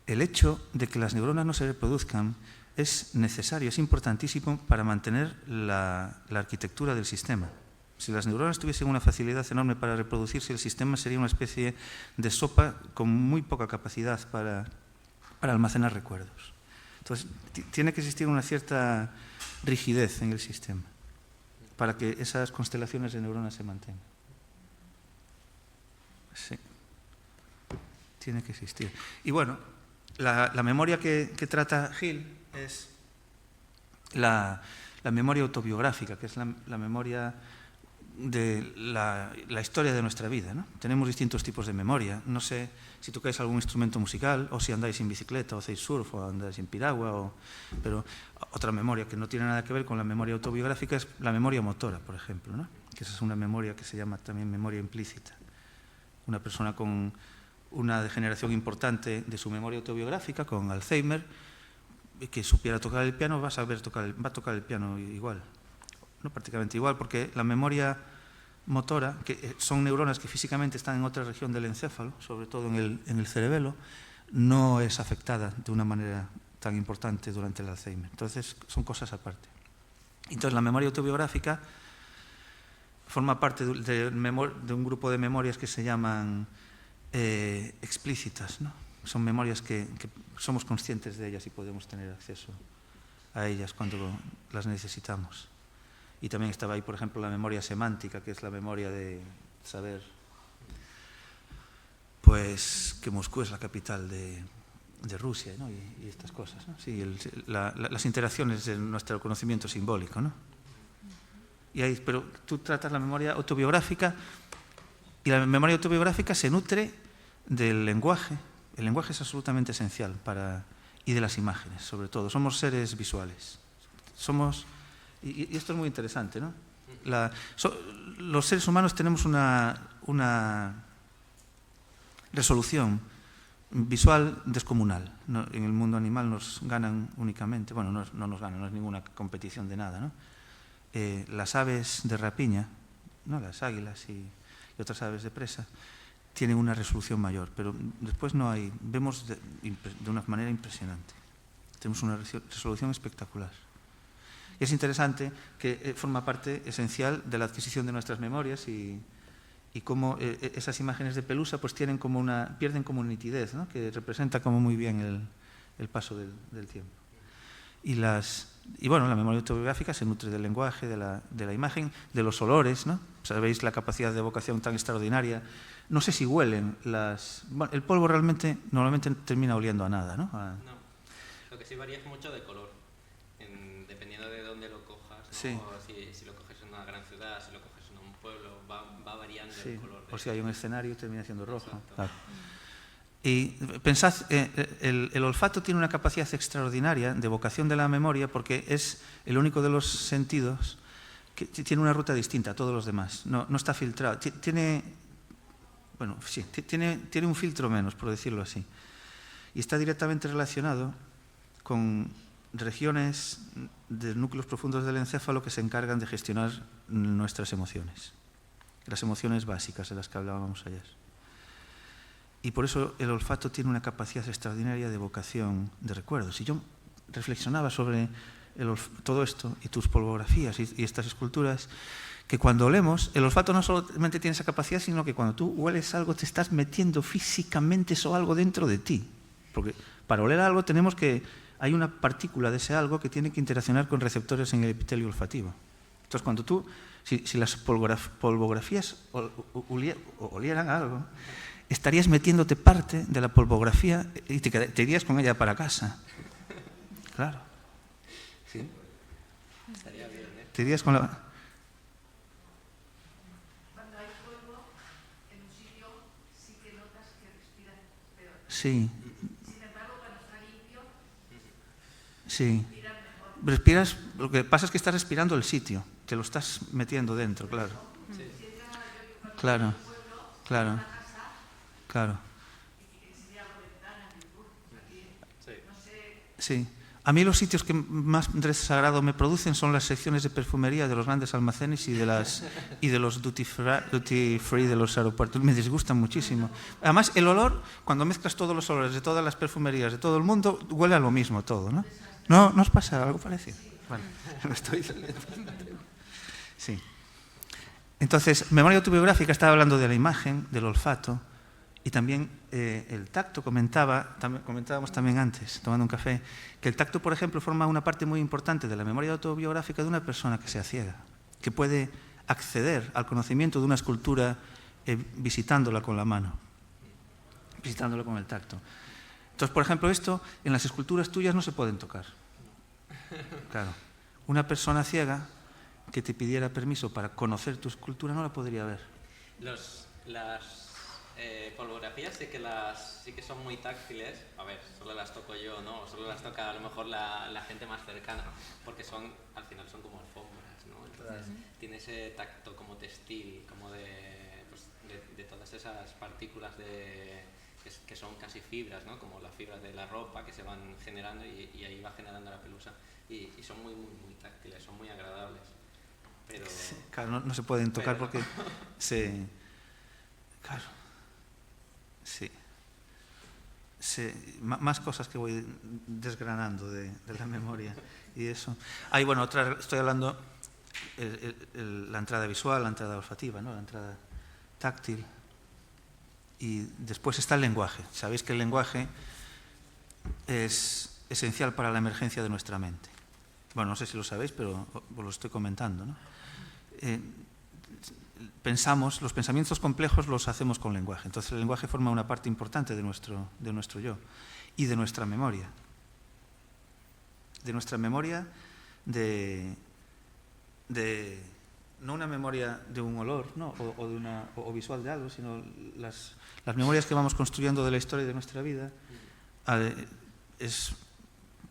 Speaker 4: el hecho de que las neuronas no se reproduzcan es necesario, es importantísimo para mantener la arquitectura del sistema. Si las neuronas tuviesen una facilidad enorme para reproducirse, el sistema sería una especie de sopa con muy poca capacidad para almacenar recuerdos. Entonces, tiene que existir una cierta rigidez en el sistema para que esas constelaciones de neuronas se mantengan. Sí, tiene que existir. Y bueno, la memoria que trata Hill es la memoria autobiográfica, que es la memoria de la historia de nuestra vida, ¿no? Tenemos distintos tipos de memoria. No sé si tocáis algún instrumento musical, o si andáis en bicicleta, o hacéis surf, o andáis en piragua, pero otra memoria que no tiene nada que ver con la memoria autobiográfica es la memoria motora, por ejemplo, ¿no? Que esa es una memoria que se llama también memoria implícita. Una persona con una degeneración importante de su memoria autobiográfica, con Alzheimer, que supiera tocar el piano, va a tocar el piano igual. No prácticamente igual, porque la memoria motora, que son neuronas que físicamente están en otra región del encéfalo, sobre todo en el cerebelo, no es afectada de una manera tan importante durante el Alzheimer. Entonces, son cosas aparte. Entonces, la memoria autobiográfica forma parte de un grupo de memorias que se llaman explícitas, ¿no? Son memorias que somos conscientes de ellas y podemos tener acceso a ellas cuando las necesitamos. Y también estaba ahí, por ejemplo, la memoria semántica, que es la memoria de saber pues que Moscú es la capital de Rusia, ¿no? y estas cosas, ¿no? Sí, las interacciones de nuestro conocimiento simbólico, ¿no? Y ahí, pero tú tratas la memoria autobiográfica, y la memoria autobiográfica se nutre del lenguaje. El lenguaje es absolutamente esencial y de las imágenes, sobre todo. Somos seres visuales. Y esto es muy interesante, ¿no? Los seres humanos tenemos una resolución visual descomunal, ¿no? En el mundo animal nos ganan únicamente, bueno, no nos ganan, no es ninguna competición de nada, ¿no? Las aves de rapiña, ¿no? Las águilas y otras aves de presa, tienen una resolución mayor, pero después vemos de una manera impresionante. Tenemos una resolución espectacular. Y es interesante que forma parte esencial de la adquisición de nuestras memorias y cómo esas imágenes de Pelusa pues pierden como nitidez, ¿no? Que representa como muy bien el paso del tiempo. Y bueno, la memoria autobiográfica se nutre del lenguaje, de la imagen, de los olores, ¿no? Sabéis la capacidad de evocación tan extraordinaria. No sé si huelen bueno, el polvo normalmente termina oliendo a nada, ¿no?
Speaker 2: No, lo que sí varía es mucho de color, dependiendo de dónde lo cojas, ¿no?
Speaker 4: Sí.
Speaker 2: O si lo coges en una gran ciudad, si lo coges en un pueblo, va variando
Speaker 4: Sí.
Speaker 2: el color.
Speaker 4: O si hay un escenario termina siendo rojo.
Speaker 2: Exacto.
Speaker 4: Claro. Y pensad, el olfato tiene una capacidad extraordinaria de evocación de la memoria porque es el único de los sentidos que tiene una ruta distinta a todos los demás. No está filtrado. Tiene un filtro menos, por decirlo así. Y está directamente relacionado con regiones de núcleos profundos del encéfalo que se encargan de gestionar nuestras emociones. Las emociones básicas de las que hablábamos ayer. Y por eso el olfato tiene una capacidad extraordinaria de evocación de recuerdos. Y yo reflexionaba sobre todo esto y tus polvografías y estas esculturas, que cuando olemos, el olfato no solamente tiene esa capacidad, sino que cuando tú hueles algo te estás metiendo físicamente eso algo dentro de ti. Porque para oler algo hay una partícula de ese algo que tiene que interaccionar con receptores en el epitelio olfativo. Entonces cuando si las polvografías olieran algo, estarías metiéndote parte de la polvografía y te irías con ella para casa. Claro. ¿Sí?
Speaker 2: Estaría bien, ¿eh?
Speaker 4: Te irías con la...
Speaker 3: Cuando hay polvo en un sitio, sí que notas que respiras peor.
Speaker 4: Sí.
Speaker 3: Sin embargo, cuando está limpio,
Speaker 4: Sí.
Speaker 3: respiras mejor.
Speaker 4: Respiras, lo que pasa es que estás respirando el sitio, te lo estás metiendo dentro, claro.
Speaker 2: Sí.
Speaker 4: Claro, claro, claro.
Speaker 2: Sí.
Speaker 4: Sí. A mí los sitios que más desagrado me producen son las secciones de perfumería de los grandes almacenes y de los duty free de los aeropuertos. Me disgustan muchísimo. Además, el olor, cuando mezclas todos los olores de todas las perfumerías de todo el mundo, huele a lo mismo todo, ¿no? ¿No os pasa algo parecido? Bueno, me estoy saliendo. Sí. Entonces, memoria autobiográfica estaba hablando de la imagen, del olfato y también el tacto. Comentábamos también antes, tomando un café, que el tacto, por ejemplo, forma una parte muy importante de la memoria autobiográfica de una persona que sea ciega, que puede acceder al conocimiento de una escultura visitándola con la mano, visitándola con el tacto. Entonces, por ejemplo, esto en las esculturas tuyas no se pueden tocar. Claro, una persona ciega que te pidiera permiso para conocer tu escultura no la podría ver.
Speaker 2: Las polvografías sí que son muy táctiles. A ver, solo las toco yo, ¿no? O solo las toca a lo mejor la gente más cercana, porque al final son como alfombras, ¿no? Entonces tiene ese tacto como textil, como de todas esas partículas que son casi fibras, ¿no? Como las fibras de la ropa que se van generando y ahí va generando la pelusa. Y son muy, muy, muy táctiles, son muy agradables. Pero,
Speaker 4: sí, claro, no se pueden tocar porque claro, sí. Más cosas que voy desgranando de la memoria y eso. Bueno, estoy hablando la entrada visual, la entrada olfativa, ¿no? La entrada táctil. Y después está el lenguaje. Sabéis que el lenguaje es esencial para la emergencia de nuestra mente. Bueno, no sé si lo sabéis, pero os lo estoy comentando, ¿no? Los pensamientos complejos los hacemos con lenguaje. Entonces el lenguaje forma una parte importante de nuestro yo y de nuestra memoria. De nuestra memoria no una memoria de un olor, ¿no? o visual de algo, sino las memorias que vamos construyendo de la historia de nuestra vida. Es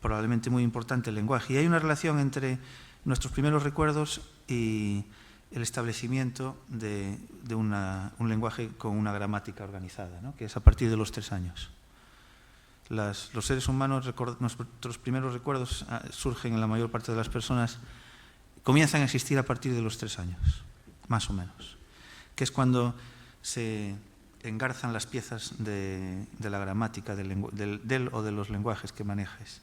Speaker 4: probablemente muy importante el lenguaje. Y hay una relación entre nuestros primeros recuerdos y el establecimiento de un lenguaje con una gramática organizada, ¿no? Que es a partir de los 3 años. Los seres humanos, nuestros primeros recuerdos surgen en la mayor parte de las personas, comienzan a existir a partir de los 3 años, más o menos, que es cuando se engarzan las piezas de la gramática del o de los lenguajes que manejes.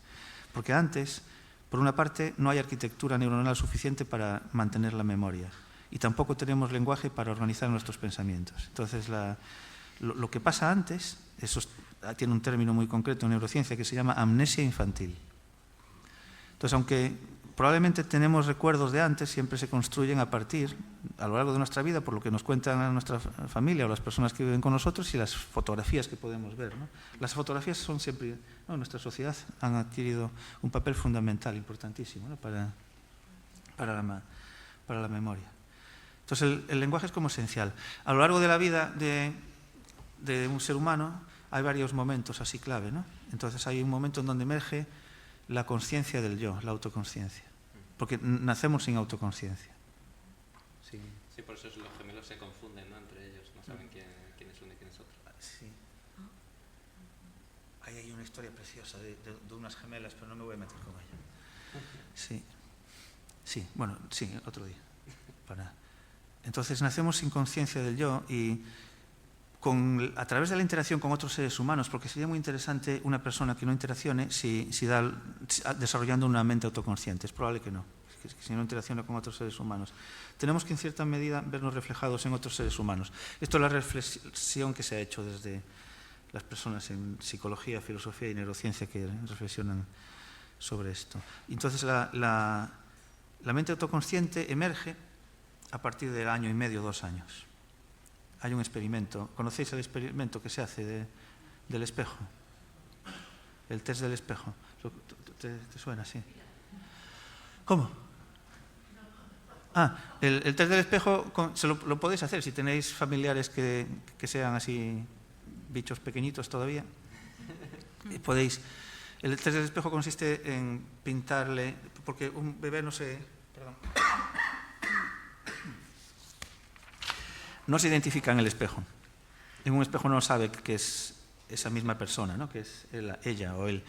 Speaker 4: Porque antes, por una parte, no hay arquitectura neuronal suficiente para mantener la memoria y tampoco tenemos lenguaje para organizar nuestros pensamientos. Entonces, lo que pasa antes, eso tiene un término muy concreto en neurociencia que se llama amnesia infantil. Entonces, aunque probablemente tenemos recuerdos de antes, siempre se construyen a lo largo de nuestra vida, por lo que nos cuentan nuestra familia o las personas que viven con nosotros y las fotografías que podemos ver, ¿no? Las fotografías son siempre, ¿no? En nuestra sociedad han adquirido un papel fundamental, importantísimo, ¿no? para la memoria. Entonces el lenguaje es como esencial. A lo largo de la vida de un ser humano hay varios momentos así clave, ¿no? Entonces hay un momento en donde emerge la conciencia del yo, la autoconsciencia. Porque nacemos sin autoconsciencia.
Speaker 2: Sí, por eso los gemelos se confunden, ¿no? Entre ellos, no saben quién es uno y quién es otro.
Speaker 4: Sí. Ahí hay una historia preciosa de unas gemelas, pero no me voy a meter con ella. Sí. Sí, bueno, sí, otro día. Entonces nacemos sin conciencia del yo y a través de la interacción con otros seres humanos, porque sería muy interesante una persona que no interaccione desarrollando una mente autoconsciente. Es probable que no, si no interacciona con otros seres humanos. Tenemos que en cierta medida vernos reflejados en otros seres humanos. Esto es la reflexión que se ha hecho desde las personas en psicología, filosofía y neurociencia que reflexionan sobre esto. Entonces la mente autoconsciente emerge a partir del 1 año y medio, 2 años. Hay un experimento. ¿Conocéis el experimento que se hace del espejo? El test del espejo. ¿Te suena? Sí. ¿Cómo? El test del espejo lo podéis hacer si tenéis familiares que sean así bichos pequeñitos todavía. El test del espejo consiste en pintarle, porque un bebé no se identifica en el espejo. En un espejo no sabe que es esa misma persona, ¿no? Que es ella o él.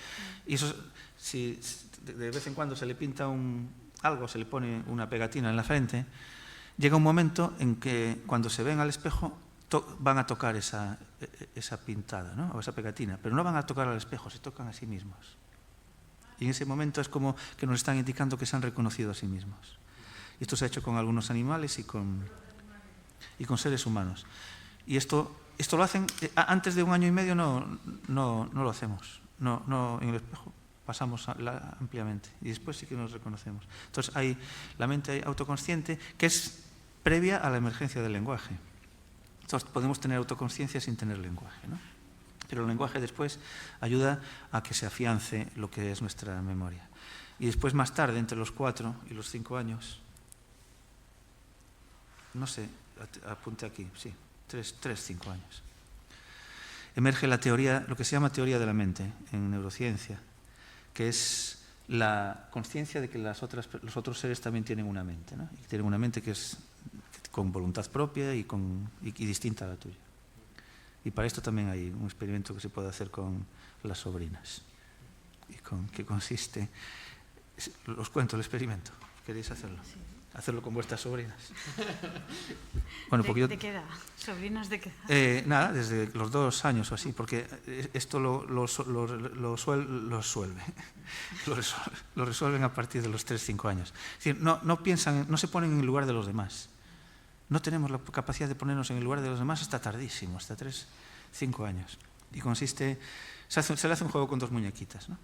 Speaker 4: Y eso, si de vez en cuando se le pinta algo, se le pone una pegatina en la frente, llega un momento en que cuando se ven al espejo van a tocar esa pintada, ¿no? O esa pegatina, pero no van a tocar al espejo, se tocan a sí mismos. Y en ese momento es como que nos están indicando que se han reconocido a sí mismos. Y esto se ha hecho con algunos animales y con seres humanos. Y esto lo hacen, antes de 1 año y medio no lo hacemos. No, en el espejo pasamos ampliamente y después sí que nos reconocemos. Entonces hay la mente autoconsciente que es previa a la emergencia del lenguaje. Entonces podemos tener autoconsciencia sin tener lenguaje, ¿no? Pero el lenguaje después ayuda a que se afiance lo que es nuestra memoria. Y después, más tarde, entre los 4 y los 5 años, no sé, apunte aquí, sí, 5 años, emerge la teoría, lo que se llama teoría de la mente en neurociencia, que es la conciencia de que los otros seres también tienen una mente, ¿no? Y tienen una mente que es con voluntad propia y distinta a la tuya. Y para esto también hay un experimento que se puede hacer con las sobrinas. ¿Qué consiste? Os cuento el experimento. ¿Queréis hacerlo?
Speaker 1: Sí.
Speaker 4: Hacerlo con vuestras sobrinas.
Speaker 1: Bueno, porque ¿de qué edad? ¿Sobrinas de qué edad?
Speaker 4: Nada, desde los 2 años o así, porque esto lo resuelven a partir de los 3-5 años. Es decir, no piensan, no se ponen en el lugar de los demás. No tenemos la capacidad de ponernos en el lugar de los demás hasta tardísimo, hasta 3-5 años. Y consiste, se le hace un juego con 2 muñequitas, ¿no?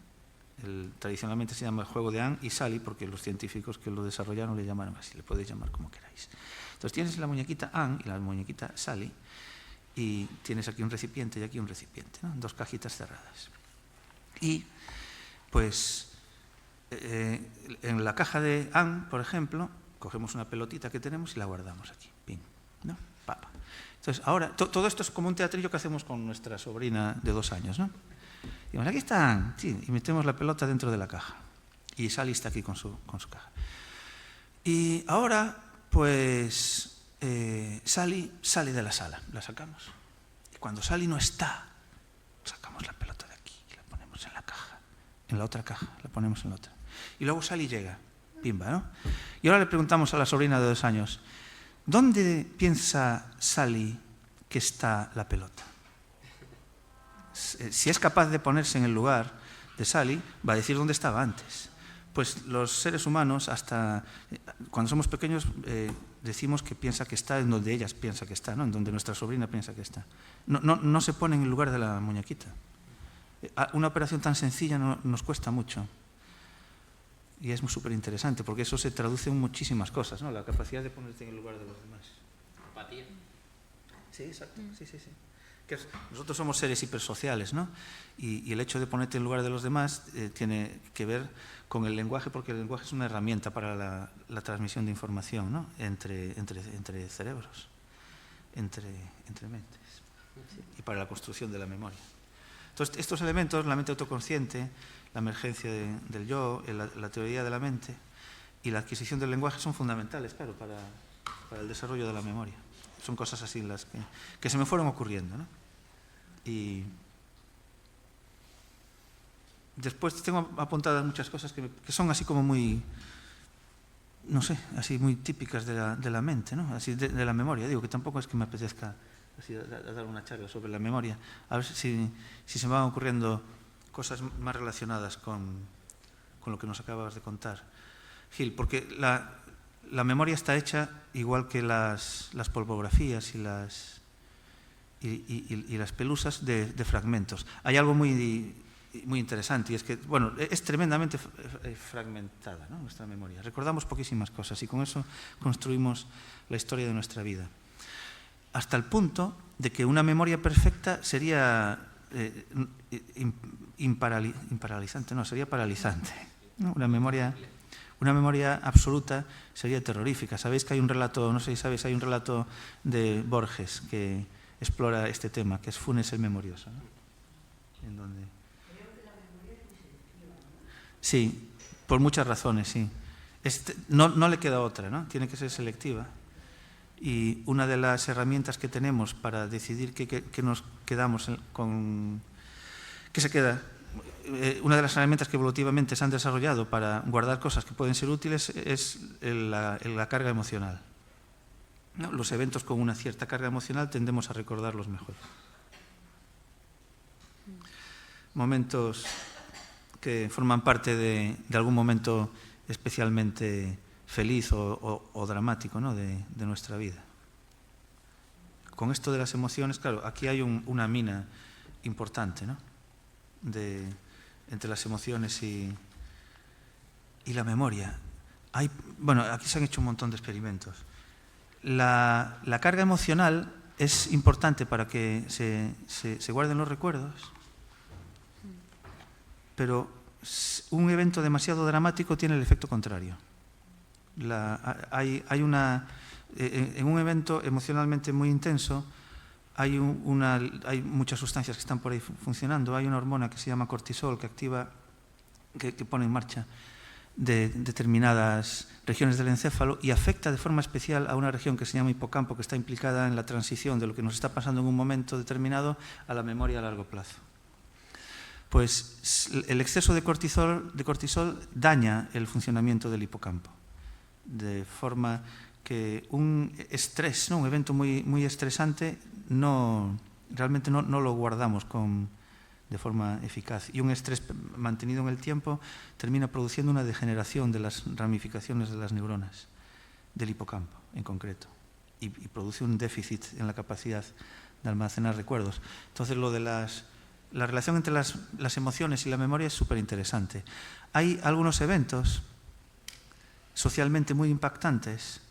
Speaker 4: Tradicionalmente se llama el juego de Anne y Sally, porque los científicos que lo desarrollaron le llamaron así, le podéis llamar como queráis. Entonces tienes la muñequita Anne y la muñequita Sally, y tienes aquí un recipiente y aquí un recipiente, ¿no? 2 cajitas cerradas. Y, pues, en la caja de Anne, por ejemplo, cogemos una pelotita que tenemos y la guardamos aquí, pin, ¿no? Papa. Entonces, ahora, todo esto es como un teatrillo que hacemos con nuestra sobrina de 2 años, ¿no? Y aquí están, sí, y metemos la pelota dentro de la caja. Y Sally está aquí con su caja. Y ahora, pues, Sally sale de la sala, la sacamos. Y cuando Sally no está, sacamos la pelota de aquí y la ponemos en la caja, en la otra caja, la ponemos en la otra. Y luego Sally llega, pimba, ¿no? Y ahora le preguntamos a la sobrina de 2 años, ¿dónde piensa Sally que está la pelota? Si es capaz de ponerse en el lugar de Sally, va a decir dónde estaba antes. Pues los seres humanos, hasta cuando somos pequeños, decimos que piensa que está en donde ella piensa que está, ¿no? En donde nuestra sobrina piensa que está. No se pone en el lugar de la muñequita. Una operación tan sencilla nos cuesta mucho. Y es súper interesante, porque eso se traduce en muchísimas cosas, ¿no? La capacidad de ponerte en el lugar de los demás.
Speaker 2: Empatía.
Speaker 4: Sí, exacto. Sí. Nosotros somos seres hipersociales, ¿no? Y el hecho de ponerte en lugar de los demás tiene que ver con el lenguaje, porque el lenguaje es una herramienta para la transmisión de información, ¿no? Entre cerebros, entre mentes, y para la construcción de la memoria. Entonces, estos elementos, la mente autoconsciente, la emergencia del yo, la teoría de la mente y la adquisición del lenguaje son fundamentales, claro, para el desarrollo de la memoria. Son cosas así las que se me fueron ocurriendo, ¿no? Y después tengo apuntadas muchas cosas que son así como muy, no sé, así muy típicas de la mente, ¿no? Así de la memoria. Digo que tampoco es que me apetezca así dar una charla sobre la memoria. A ver si se me van ocurriendo cosas más relacionadas con lo que nos acabas de contar, Gil, porque la memoria está hecha igual que las polvografías y las pelusas de fragmentos. Hay algo muy interesante, y es que, bueno, es tremendamente fragmentada, ¿no? Nuestra memoria. Recordamos poquísimas cosas y con eso construimos la historia de nuestra vida. Hasta el punto de que una memoria perfecta sería imparalizante, no, sería paralizante, ¿no? Una memoria absoluta sería terrorífica. Sabéis que hay un relato, no sé si sabéis, hay un relato de Borges que explora este tema, que es Funes el Memorioso, ¿no? En donde... Sí, por muchas razones, sí. No le queda otra, ¿no? Tiene que ser selectiva. Y una de las herramientas que tenemos para decidir qué nos quedamos con... ¿Qué se queda? Una de las herramientas que evolutivamente se han desarrollado para guardar cosas que pueden ser útiles es la carga emocional, ¿no? Los eventos con una cierta carga emocional tendemos a recordarlos mejor. Momentos que forman parte de algún momento especialmente feliz o dramático, ¿no? de nuestra vida. Con esto de las emociones, claro, aquí hay una mina importante, ¿no? Entre las emociones y la memoria. Bueno, aquí se han hecho un montón de experimentos. La carga emocional es importante para que se guarden los recuerdos, pero un evento demasiado dramático tiene el efecto contrario. En un evento emocionalmente muy intenso hay muchas sustancias que están por ahí funcionando. Hay una hormona que se llama cortisol que pone en marcha determinadas regiones del encéfalo y afecta de forma especial a una región que se llama hipocampo, que está implicada en la transición de lo que nos está pasando en un momento determinado a la memoria a largo plazo. Pues el exceso de cortisol daña el funcionamiento del hipocampo, de forma que un estrés, ¿no? Un evento muy, muy estresante realmente no lo guardamos de forma eficaz. Y un estrés mantenido en el tiempo termina produciendo una degeneración de las ramificaciones de las neuronas, del hipocampo en concreto, y produce un déficit en la capacidad de almacenar recuerdos. Entonces, la relación entre las emociones y la memoria es súper interesante. Hay algunos eventos socialmente muy impactantes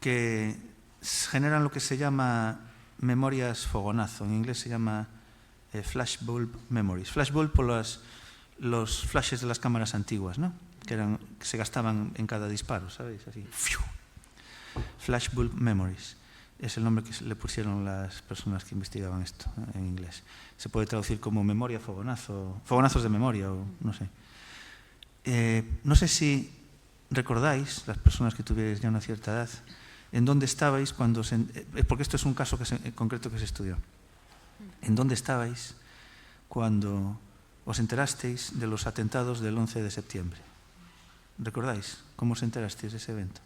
Speaker 4: que generan lo que se llama memorias fogonazo. En inglés se llama flashbulb memories. Flashbulb por los flashes de las cámaras antiguas, ¿no? Que se gastaban en cada disparo, ¿sabéis? Así. Flashbulb memories. Es el nombre que le pusieron las personas que investigaban esto, ¿no? En inglés. Se puede traducir como memoria fogonazo, fogonazos de memoria, o no sé. No sé si recordáis, las personas que tuvierais ya una cierta edad, en dónde estabais cuando porque esto es un caso concreto que se estudió. ¿En dónde estabais cuando os enterasteis de los atentados del 11 de septiembre? ¿Recordáis cómo os enterasteis de ese evento?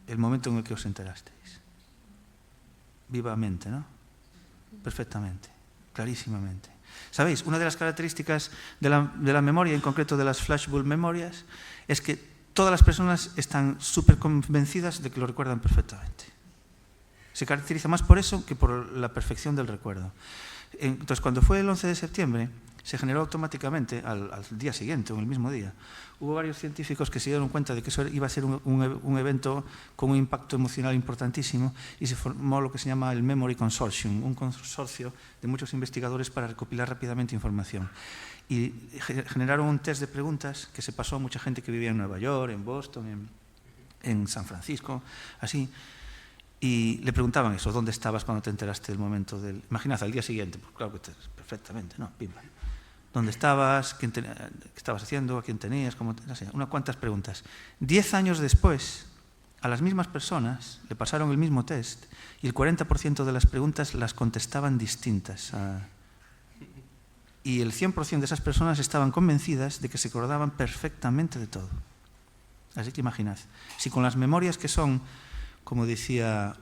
Speaker 4: El momento en el que os enterasteis. Vivamente, ¿no? Perfectamente, clarísimamente. ¿Sabéis? Una de las características de la memoria, en concreto de las flashbulb memorias, es que todas las personas están súper convencidas de que lo recuerdan perfectamente. Se caracteriza más por eso que por la perfección del recuerdo. Entonces, cuando fue el 11 de septiembre, se generó automáticamente, al día siguiente o en el mismo día, hubo varios científicos que se dieron cuenta de que eso iba a ser un evento con un impacto emocional importantísimo y se formó lo que se llama el Memory Consortium, un consorcio de muchos investigadores para recopilar rápidamente información. Y generaron un test de preguntas que se pasó a mucha gente que vivía en Nueva York, en Boston, en San Francisco, así. Y le preguntaban eso, ¿dónde estabas cuando te enteraste del momento del... Imaginad, al día siguiente, pues claro que perfectamente, ¿no? Pimba. ¿Dónde estabas? ¿Qué estabas haciendo? ¿A quién tenías? No sé, unas cuantas preguntas. 10 años después, a las mismas personas le pasaron el mismo test y el 40% de las preguntas las contestaban distintas. Y el 100% de esas personas estaban convencidas de que se acordaban perfectamente de todo. Así que imaginad, si con las memorias que son, como decía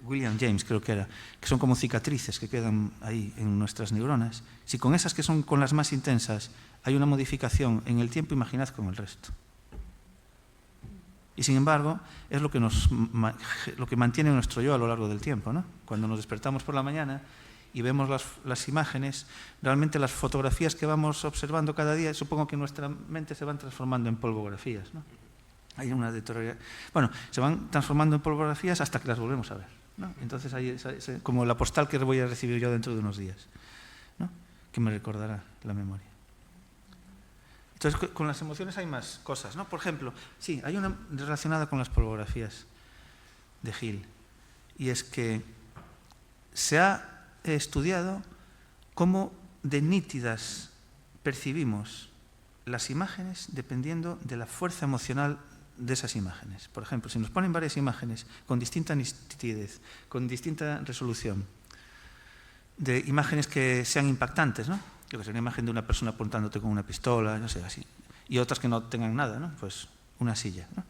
Speaker 4: William James, creo que son como cicatrices que quedan ahí en nuestras neuronas, si con esas que son con las más intensas hay una modificación en el tiempo, imaginad con el resto. Y sin embargo, es lo que mantiene nuestro yo a lo largo del tiempo, ¿no? Cuando nos despertamos por la mañana y vemos las imágenes, realmente las fotografías que vamos observando cada día, supongo que nuestra mente se van transformando en polvografías, ¿no? Hay una bueno, se van transformando en polvografías hasta que las volvemos a ver, ¿no? Entonces hay como la postal que voy a recibir yo dentro de unos días, ¿no? Que me recordará la memoria. Entonces, con las emociones hay más cosas, ¿no? Por ejemplo, sí, hay una relacionada con las polvografías de Hill, y es que se ha estudiado cómo de nítidas percibimos las imágenes dependiendo de la fuerza emocional de esas imágenes. Por ejemplo, si nos ponen varias imágenes con distinta nitidez, con distinta resolución, de imágenes que sean impactantes, ¿no? Yo que sé, una imagen de una persona apuntándote con una pistola, no sé, así, y otras que no tengan nada, ¿no? Pues una silla, ¿no?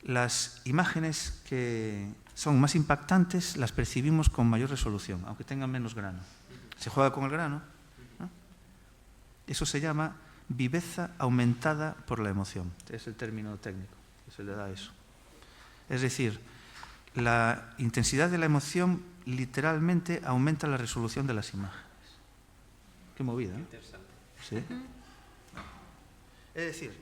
Speaker 4: Las imágenes que son más impactantes las percibimos con mayor resolución, aunque tengan menos grano. Se juega con el grano, ¿no? Eso se llama viveza aumentada por la emoción. Es el término técnico que se le da a eso. Es decir, la intensidad de la emoción literalmente aumenta la resolución de las imágenes. Qué movida, ¿no?
Speaker 2: Interesante.
Speaker 4: Sí. Es decir,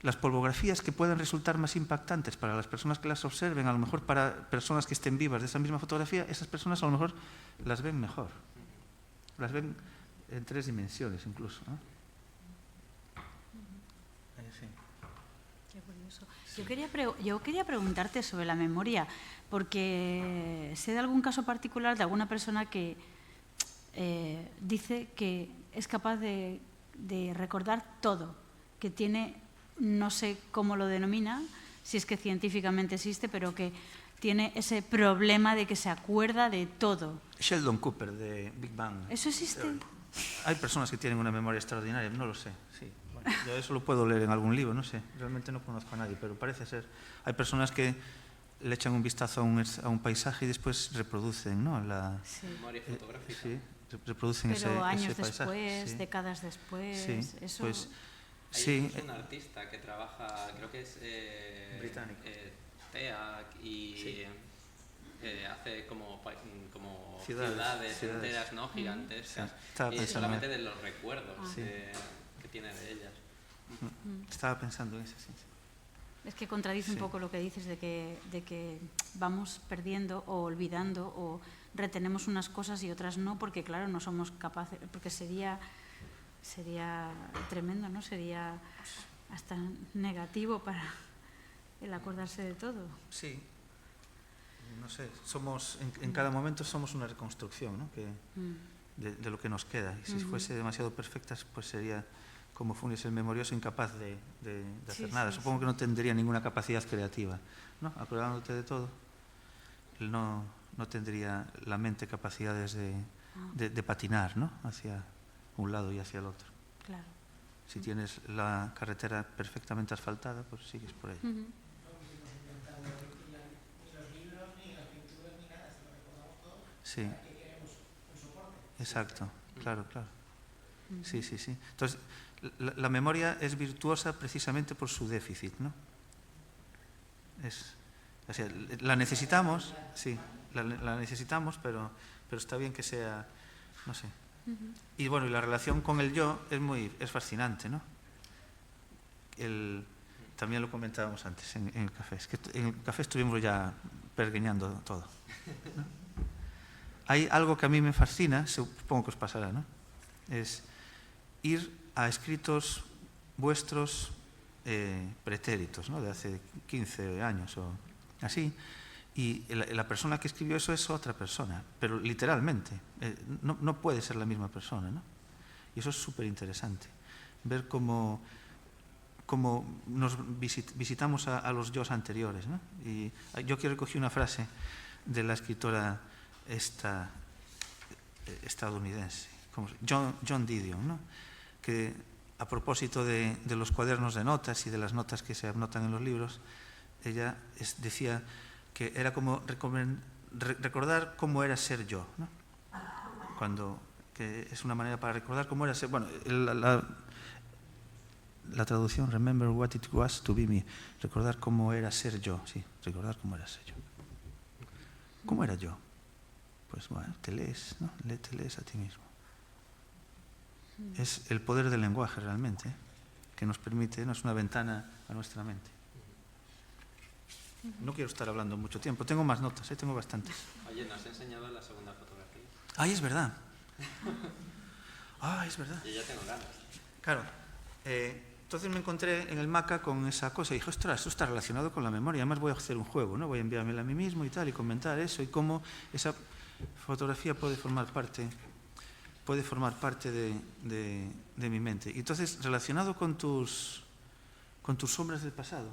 Speaker 4: las polvografías que pueden resultar más impactantes para las personas que las observen, a lo mejor para personas que estén vivas de esa misma fotografía, esas personas a lo mejor las ven mejor. Las ven en 3 dimensiones incluso, ¿no? Sí.
Speaker 1: Qué curioso. Yo quería preguntarte sobre la memoria, porque sé de algún caso particular de alguna persona que dice que es capaz de recordar todo, que tiene, no sé cómo lo denomina, si es que científicamente existe, pero que tiene ese problema de que se acuerda de todo.
Speaker 4: Sheldon Cooper, de Big Bang.
Speaker 1: ¿Eso existe?
Speaker 4: Hay personas que tienen una memoria extraordinaria, no lo sé, sí. Bueno, yo eso lo puedo leer en algún libro, no sé, realmente no conozco a nadie, pero parece ser. Hay personas que le echan un vistazo a un paisaje y después reproducen, ¿no?
Speaker 1: Sí.
Speaker 2: Memoria fotográfica.
Speaker 4: Sí, reproducen
Speaker 1: Pero años
Speaker 4: ese paisaje.
Speaker 1: después,
Speaker 4: Sí.
Speaker 1: décadas después,
Speaker 4: Sí,
Speaker 1: eso...
Speaker 4: pues
Speaker 2: Hay
Speaker 4: sí.
Speaker 2: incluso un artista que trabaja, creo que es
Speaker 4: Británico.
Speaker 2: TEAC y
Speaker 4: Sí.
Speaker 2: hace como
Speaker 4: Ciudades.
Speaker 2: ciudades enteras, ¿no? Gigantescas.
Speaker 4: Sí. Estaba
Speaker 2: Y
Speaker 4: pensando.
Speaker 2: solamente de los recuerdos
Speaker 4: Sí.
Speaker 2: que tiene de ellas.
Speaker 4: Estaba pensando en eso, sí.
Speaker 1: Es que contradice un
Speaker 4: Sí.
Speaker 1: poco lo que dices de que vamos perdiendo o olvidando o retenemos unas cosas y otras no, porque claro, no somos capaces, porque sería tremendo, ¿no? Sería hasta negativo para el acordarse de todo.
Speaker 4: Sí. No sé, somos en cada momento somos una reconstrucción, ¿no? De lo que nos queda. Y si fuese demasiado perfecta, pues sería como Funes el Memorioso, incapaz de hacer nada. Supongo que no tendría ninguna capacidad creativa, ¿no? Acordándote de todo, él no tendría la mente capacidades de patinar, ¿no? Hacia un lado y hacia el otro.
Speaker 1: Claro.
Speaker 4: Si tienes la carretera perfectamente asfaltada, pues sigues por ahí. Sí. Exacto, claro. Sí. Entonces, la memoria es virtuosa precisamente por su déficit, ¿no? O sea, la necesitamos, sí, la necesitamos, pero está bien que sea, no sé. Y bueno, y la relación con el yo es fascinante, ¿no? También lo comentábamos antes en el café. Es que en el café estuvimos ya pergeñando todo, ¿no? Hay algo que a mí me fascina, supongo que os pasará, ¿no? Es ir a escritos vuestros pretéritos, ¿no? De hace 15 años o así, y la persona que escribió eso es otra persona, pero literalmente, no puede ser la misma persona, ¿no? Y eso es súper interesante, ver cómo nos visitamos a los yos anteriores, ¿no? Y yo aquí recogí una frase de la escritora estadounidense, John Didion, ¿no? Que a propósito de los cuadernos de notas y de las notas que se anotan en los libros, ella decía que era como recordar cómo era ser yo, ¿no? Que es una manera para recordar cómo era ser... Bueno, la traducción, remember what it was to be me, recordar cómo era ser yo, sí, recordar cómo era ser yo. ¿Cómo era yo? Pues bueno, te lees, ¿no? Te lees a ti mismo. Es el poder del lenguaje realmente, que nos permite, no es una ventana a nuestra mente. No quiero estar hablando mucho tiempo, tengo más notas, tengo bastantes.
Speaker 2: Oye, ¿nos has enseñado la segunda fotografía?
Speaker 4: ¡Ay, es verdad! ¡Ah, es verdad!
Speaker 2: Yo ya tengo ganas.
Speaker 4: Claro. Entonces me encontré en el Maca con esa cosa y dije, ostras, eso está relacionado con la memoria, además voy a hacer un juego, ¿no? Voy a enviármela a mí mismo y tal, y comentar eso, y cómo esa fotografía puede formar parte de mi mente. Y entonces, relacionado con tus sombras del pasado,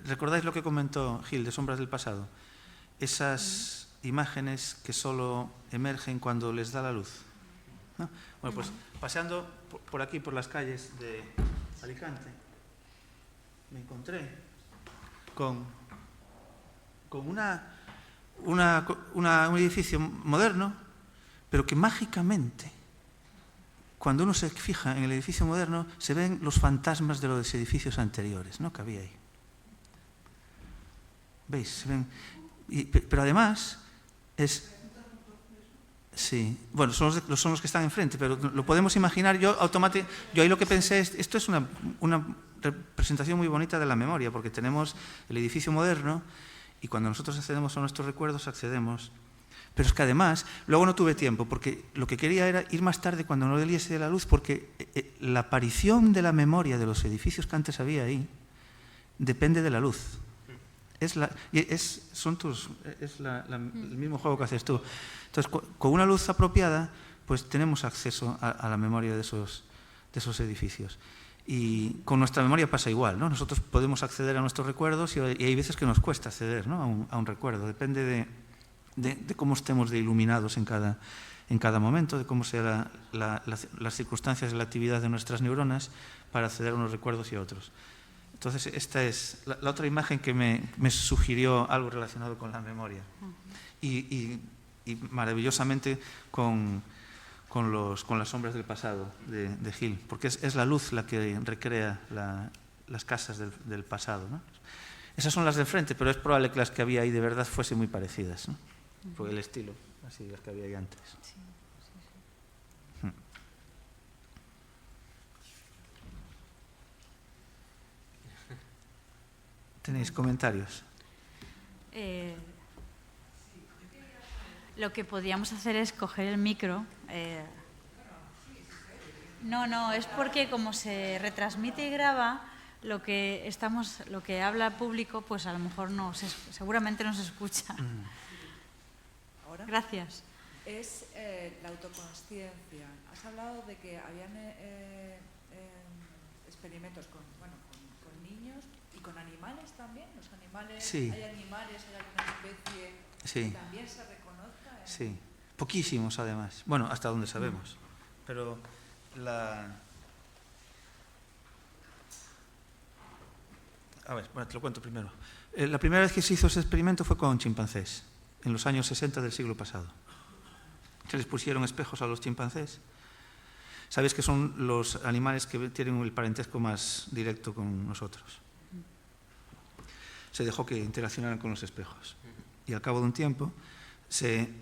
Speaker 4: ¿Recordáis lo que comentó Gil de Sombras del Pasado? Esas imágenes que solo emergen cuando les da la luz, ¿no? Bueno, pues paseando por aquí, por las calles de Alicante, me encontré con un edificio moderno, pero que mágicamente, cuando uno se fija en el edificio moderno, se ven los fantasmas de los edificios anteriores, ¿no?, que había ahí. ¿Veis? Se ven. Pero además es... Sí, bueno, son los que están enfrente, pero lo podemos imaginar. Yo ahí lo que pensé es, esto es una representación muy bonita de la memoria, porque tenemos el edificio moderno y cuando nosotros accedemos a nuestros recuerdos, accedemos. Pero es que además, luego no tuve tiempo, porque lo que quería era ir más tarde cuando no diese la luz, porque la aparición de la memoria de los edificios que antes había ahí depende de la luz. Es el mismo juego que haces tú. Entonces, con una luz apropiada, pues tenemos acceso a la memoria de esos edificios. Y con nuestra memoria pasa igual, ¿no? Nosotros podemos acceder a nuestros recuerdos y hay veces que nos cuesta acceder, ¿no?, a un recuerdo. Depende de cómo estemos de iluminados en cada momento, de cómo sean las circunstancias de la actividad de nuestras neuronas para acceder a unos recuerdos y a otros. Entonces, esta es la otra imagen que me sugirió algo relacionado con la memoria. Y maravillosamente con las sombras del pasado de Gil, porque es la luz la que recrea las casas del pasado, ¿no? Esas son las del frente, pero es probable que las que había ahí de verdad fuesen muy parecidas, ¿no?, por el estilo, así las que había ahí antes. ¿Tenéis comentarios?
Speaker 1: Lo que podríamos hacer es coger el micro. No, es porque como se retransmite y graba, lo que habla el público, pues a lo mejor seguramente no se escucha.
Speaker 3: ¿Ahora?
Speaker 1: Gracias.
Speaker 3: Es la autoconsciencia. Has hablado de que habían experimentos con niños y con animales también. Los animales,
Speaker 4: sí.
Speaker 3: Hay animales, hay alguna especie
Speaker 4: sí.
Speaker 3: que también se reconozca.
Speaker 4: Sí, poquísimos además. Bueno, hasta donde sabemos. Pero A ver, bueno, te lo cuento primero. La primera vez que se hizo ese experimento fue con chimpancés, en los años 60 del siglo pasado. Se les pusieron espejos a los chimpancés. Sabéis que son los animales que tienen el parentesco más directo con nosotros. Se dejó que interaccionaran con los espejos. Y al cabo de un tiempo se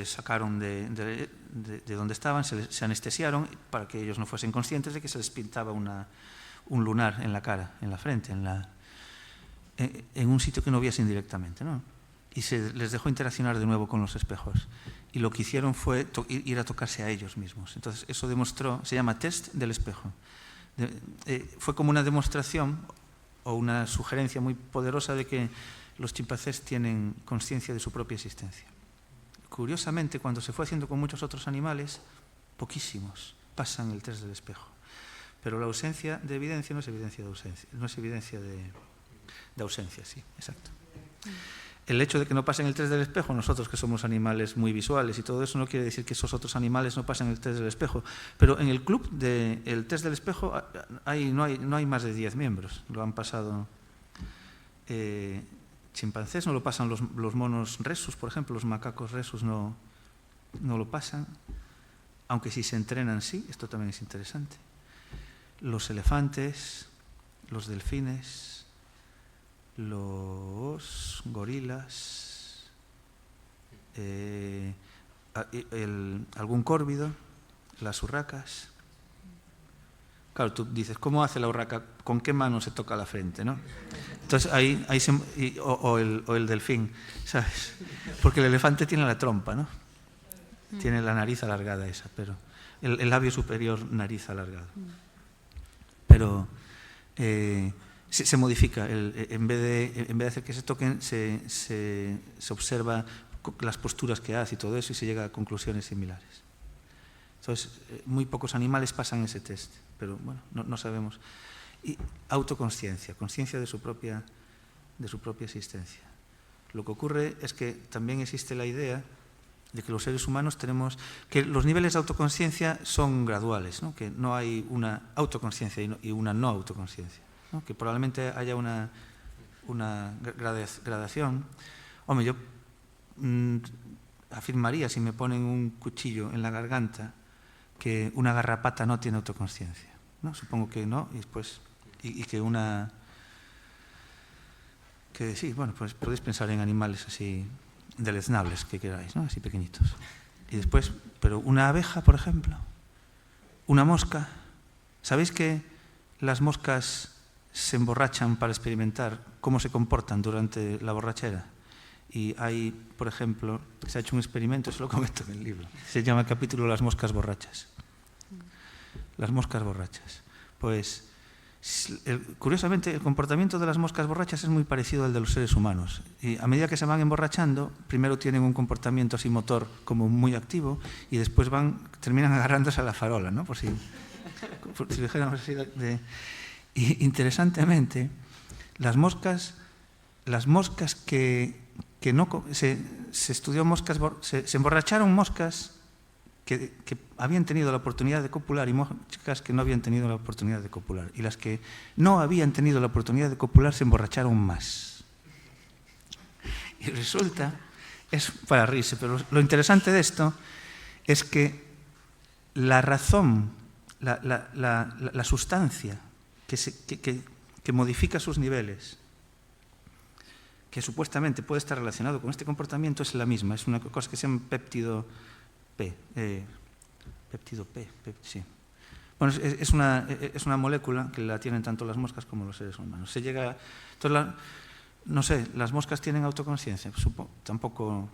Speaker 4: sacaron de donde estaban, se anestesiaron para que ellos no fuesen conscientes de que se les pintaba un lunar en la cara, en la frente, en un sitio que no viesen directamente, ¿no? Y se les dejó interaccionar de nuevo con los espejos. Y lo que hicieron fue ir a tocarse a ellos mismos. Entonces, eso demostró, se llama test del espejo. Fue como una demostración o una sugerencia muy poderosa de que los chimpancés tienen conciencia de su propia existencia. Curiosamente, cuando se fue haciendo con muchos otros animales, poquísimos pasan el test del espejo. Pero la ausencia de evidencia no es evidencia de ausencia, no es evidencia de ausencia, sí, exacto. El hecho de que no pasen el test del espejo, nosotros que somos animales muy visuales y todo eso, no quiere decir que esos otros animales no pasen el test del espejo. Pero en el club del test del espejo no hay más de 10 miembros. Lo han pasado chimpancés, no lo pasan los monos rhesus, por ejemplo, los macacos rhesus no lo pasan, aunque si se entrenan sí, esto también es interesante. Los elefantes, los delfines, los gorilas, algún córvido, las urracas. Claro, tú dices, ¿cómo hace la urraca? ¿Con qué mano se toca la frente, no? Entonces ahí o el delfín, ¿sabes? Porque el elefante tiene la trompa, ¿no? Tiene la nariz alargada esa, pero el labio superior, nariz alargado. Pero se modifica. En vez de hacer que se toquen, se observa las posturas que hace y todo eso y se llega a conclusiones similares. Entonces, muy pocos animales pasan ese test, pero bueno, no sabemos. y autoconsciencia, conciencia de su propia existencia. Lo que ocurre es que también existe la idea de que los seres humanos tenemos, que los niveles de autoconsciencia son graduales, ¿no? Que no hay una autoconsciencia y una no autoconsciencia, ¿no? Que probablemente haya una gradación. Hombre, yo afirmaría, si me ponen un cuchillo en la garganta, que una garrapata no tiene autoconsciencia, ¿no? Supongo que no, y después que sí, bueno, pues podéis pensar en animales así deleznables que queráis, ¿no? Así pequeñitos. Y después, pero una abeja, por ejemplo, una mosca. ¿Sabéis que las moscas se emborrachan para experimentar cómo se comportan durante la borrachera? Y hay, por ejemplo, se ha hecho un experimento, se lo comento en el libro, se llama el capítulo Las moscas borrachas. Las moscas borrachas. Pues, curiosamente, el comportamiento de las moscas borrachas es muy parecido al de los seres humanos. Y a medida que se van emborrachando, primero tienen un comportamiento así motor como muy activo y después terminan agarrándose a la farola, ¿no? Por si dijéramos así. Y interesantemente, las moscas que no se estudió se emborracharon moscas que habían tenido la oportunidad de copular y moscas que no habían tenido la oportunidad de copular. Y las que no habían tenido la oportunidad de copular se emborracharon más. Y resulta, es para reírse, pero lo interesante de esto es que la razón, la sustancia que modifica sus niveles, que supuestamente puede estar relacionado con este comportamiento, es la misma. Es una cosa que se llama péptido P. Péptido P, sí. Bueno, es una molécula que la tienen tanto las moscas como los seres humanos. Entonces, no sé, ¿las moscas tienen autoconsciencia? Tampoco,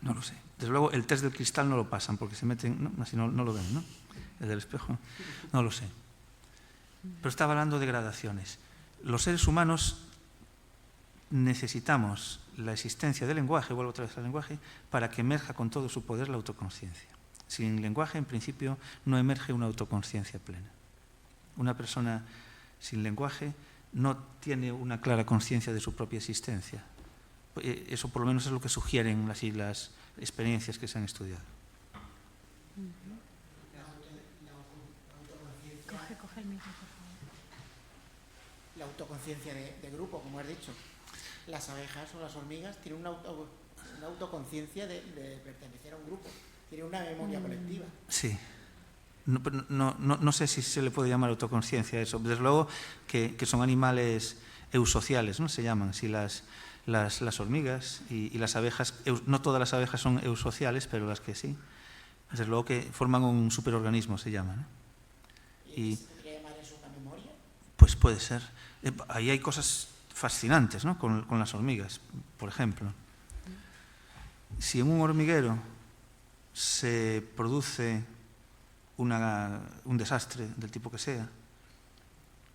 Speaker 4: no lo sé. Desde luego, el test del cristal no lo pasan porque se meten, ¿no? Así no lo ven, ¿no? El del espejo, no lo sé. Pero estaba hablando de gradaciones. Los seres humanos necesitamos la existencia del lenguaje, vuelvo otra vez al lenguaje, para que emerja con todo su poder la autoconsciencia. Sin lenguaje, en principio, no emerge una autoconsciencia plena. Una persona sin lenguaje no tiene una clara conciencia de su propia existencia. Eso por lo menos es lo que sugieren las experiencias que se han estudiado.
Speaker 1: Coge el micro, por favor.
Speaker 5: La autoconciencia de grupo, como has dicho. Las abejas o las hormigas tienen una autoconciencia de pertenecer a un grupo, tienen una memoria colectiva.
Speaker 4: Sí. No sé si se le puede llamar autoconciencia a eso. Desde luego que son animales eusociales, ¿no? Se llaman así las hormigas y las abejas. No todas las abejas son eusociales, pero las que sí. Desde luego que forman un superorganismo, se llama, ¿no?
Speaker 5: ¿Y se podría llamar eso una memoria?
Speaker 4: Pues puede ser. Ahí hay cosas fascinantes, ¿no? Con las hormigas, por ejemplo. Si en un hormiguero se produce un desastre del tipo que sea,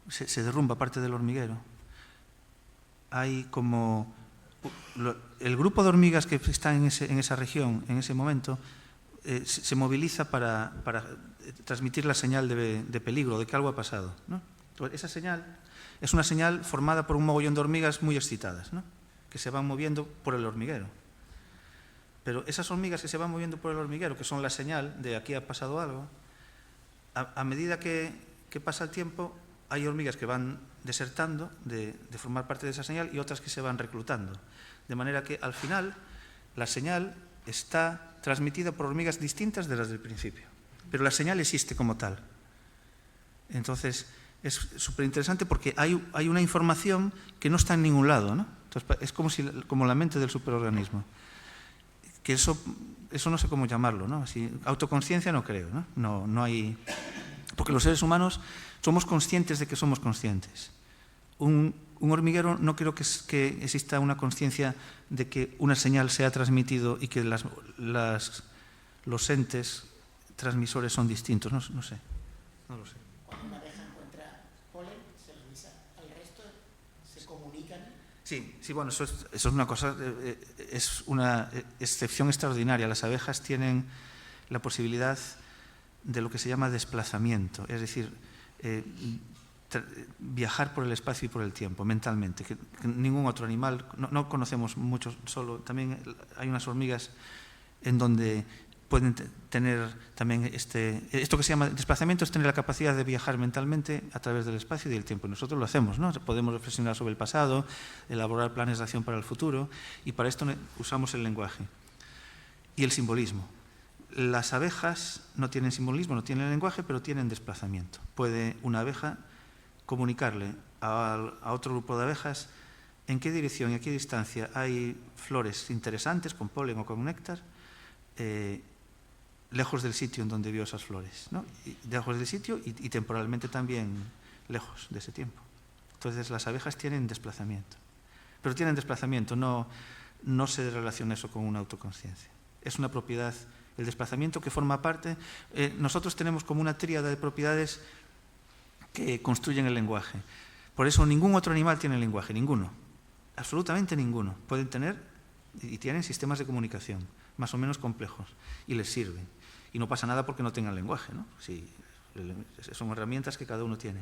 Speaker 4: se derrumba parte del hormiguero, hay como el grupo de hormigas que están en esa región, en ese momento, se moviliza para transmitir la señal de peligro, de que algo ha pasado, ¿no? Esa señal es una señal formada por un mogollón de hormigas muy excitadas, ¿no? Que se van moviendo por el hormiguero. Pero esas hormigas que se van moviendo por el hormiguero, que son la señal de aquí ha pasado algo, a medida que pasa el tiempo, hay hormigas que van desertando de formar parte de esa señal y otras que se van reclutando. De manera que al final la señal está transmitida por hormigas distintas de las del principio. Pero la señal existe como tal. Entonces, es súper interesante porque hay una información que no está en ningún lado, ¿no? Entonces, es como la mente del superorganismo. Que eso no sé cómo llamarlo, ¿no? Así, autoconsciencia no creo, ¿no? No hay... Porque los seres humanos somos conscientes de que somos conscientes. Un hormiguero no creo que exista una conciencia de que una señal se ha transmitido y que los entes transmisores son distintos. No sé. No lo sé.
Speaker 5: Cuando una abeja encuentra polen, se revisa al resto, se comunican.
Speaker 4: Sí, bueno, eso es una cosa, es una excepción extraordinaria. Las abejas tienen la posibilidad de lo que se llama desplazamiento, es decir, viajar por el espacio y por el tiempo mentalmente, que ningún otro animal, no conocemos muchos, solo también hay unas hormigas en donde pueden tener también esto que se llama desplazamiento, es tener la capacidad de viajar mentalmente a través del espacio y del tiempo. Y nosotros lo hacemos, ¿no? Podemos reflexionar sobre el pasado, elaborar planes de acción para el futuro, y para esto usamos el lenguaje y el simbolismo. Las abejas no tienen simbolismo, no tienen lenguaje, pero tienen desplazamiento. Puede una abeja comunicarle a otro grupo de abejas en qué dirección y a qué distancia hay flores interesantes con polen o con néctar, lejos del sitio en donde vio esas flores, ¿no? Lejos del sitio y temporalmente también lejos de ese tiempo. Entonces las abejas tienen desplazamiento, pero tienen desplazamiento, no se relaciona eso con una autoconciencia. Es una propiedad, el desplazamiento, que forma parte. Nosotros tenemos como una tríada de propiedades que construyen el lenguaje. Por eso ningún otro animal tiene lenguaje, ninguno, absolutamente ninguno. Pueden tener y tienen sistemas de comunicación más o menos complejos y les sirven. Y no pasa nada porque no tengan lenguaje, ¿no? Sí, son herramientas que cada uno tiene.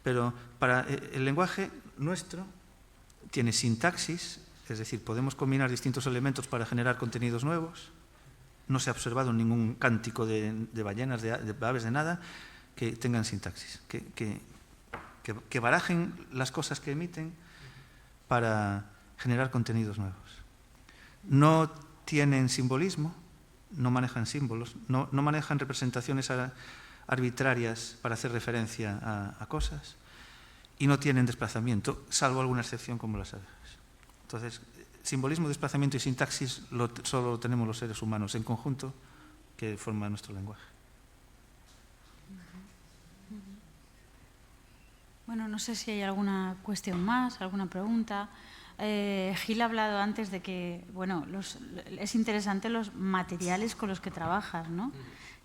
Speaker 4: Pero para el lenguaje nuestro tiene sintaxis, es decir, podemos combinar distintos elementos para generar contenidos nuevos. No se ha observado ningún cántico de ballenas, de aves, de nada, que tengan sintaxis, que barajen las cosas que emiten para generar contenidos nuevos. No tienen simbolismo, no manejan símbolos, no manejan representaciones arbitrarias para hacer referencia a cosas, y no tienen desplazamiento, salvo alguna excepción como las abejas. Entonces, simbolismo, desplazamiento y sintaxis solo lo tenemos los seres humanos en conjunto, que forman nuestro lenguaje.
Speaker 1: Bueno, no sé si hay alguna cuestión más, alguna pregunta. Gil ha hablado antes de que, bueno, es interesante los materiales con los que trabajas, ¿no?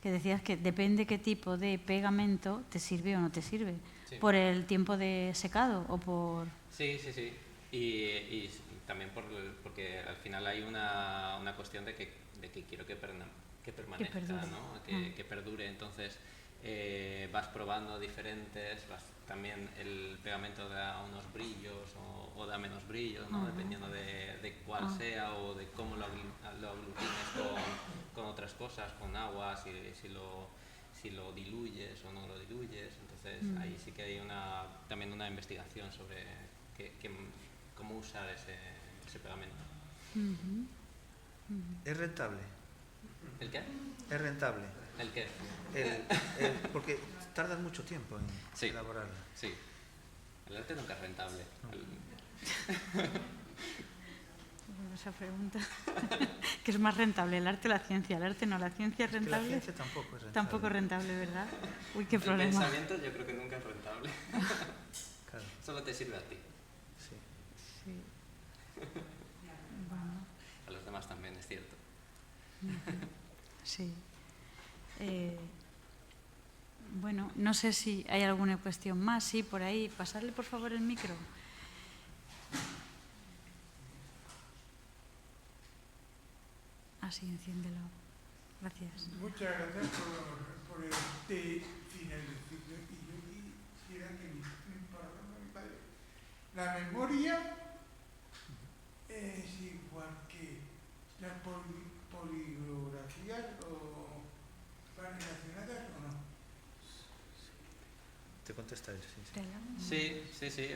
Speaker 1: Que decías que depende qué tipo de pegamento te sirve o no te sirve. Sí. ¿Por el tiempo de secado o por...?
Speaker 2: Sí. Y también porque al final hay una cuestión de que quiero que permanezca, ¿no? Que perdure. Entonces vas probando diferentes, también el pegamento da unos brillos o da menos brillos, ¿no? Dependiendo de cuál sea o de cómo lo aglutines con otras cosas, con agua, si lo diluyes o no lo diluyes. Entonces ahí sí que hay también una investigación sobre cómo usar ese pegamento.
Speaker 4: ¿Es rentable?
Speaker 2: ¿El qué?
Speaker 4: ¿Es rentable?
Speaker 2: ¿El qué?
Speaker 4: Porque tardan mucho tiempo en elaborarla.
Speaker 2: Sí. El arte nunca es rentable.
Speaker 1: Esa pregunta. ¿Qué es más rentable, el arte o la ciencia? El arte no, la ciencia es rentable.
Speaker 4: La ciencia tampoco es rentable.
Speaker 1: Tampoco es rentable, ¿verdad? Uy, qué problema.
Speaker 2: El pensamiento yo creo que nunca es rentable. Claro. Solo te sirve a ti.
Speaker 1: Sí. Bueno.
Speaker 2: A los demás también, es cierto.
Speaker 1: Sí. Bueno, no sé si hay alguna cuestión más. Sí, por ahí. Pasarle, por favor, el micro. Así, enciéndelo. Gracias.
Speaker 6: Muchas gracias por este final de ciclo. Y yo quisiera que la memoria es igual que las poligrafías o van relacionadas o no.
Speaker 4: Te contesta él,
Speaker 2: sí. Sí,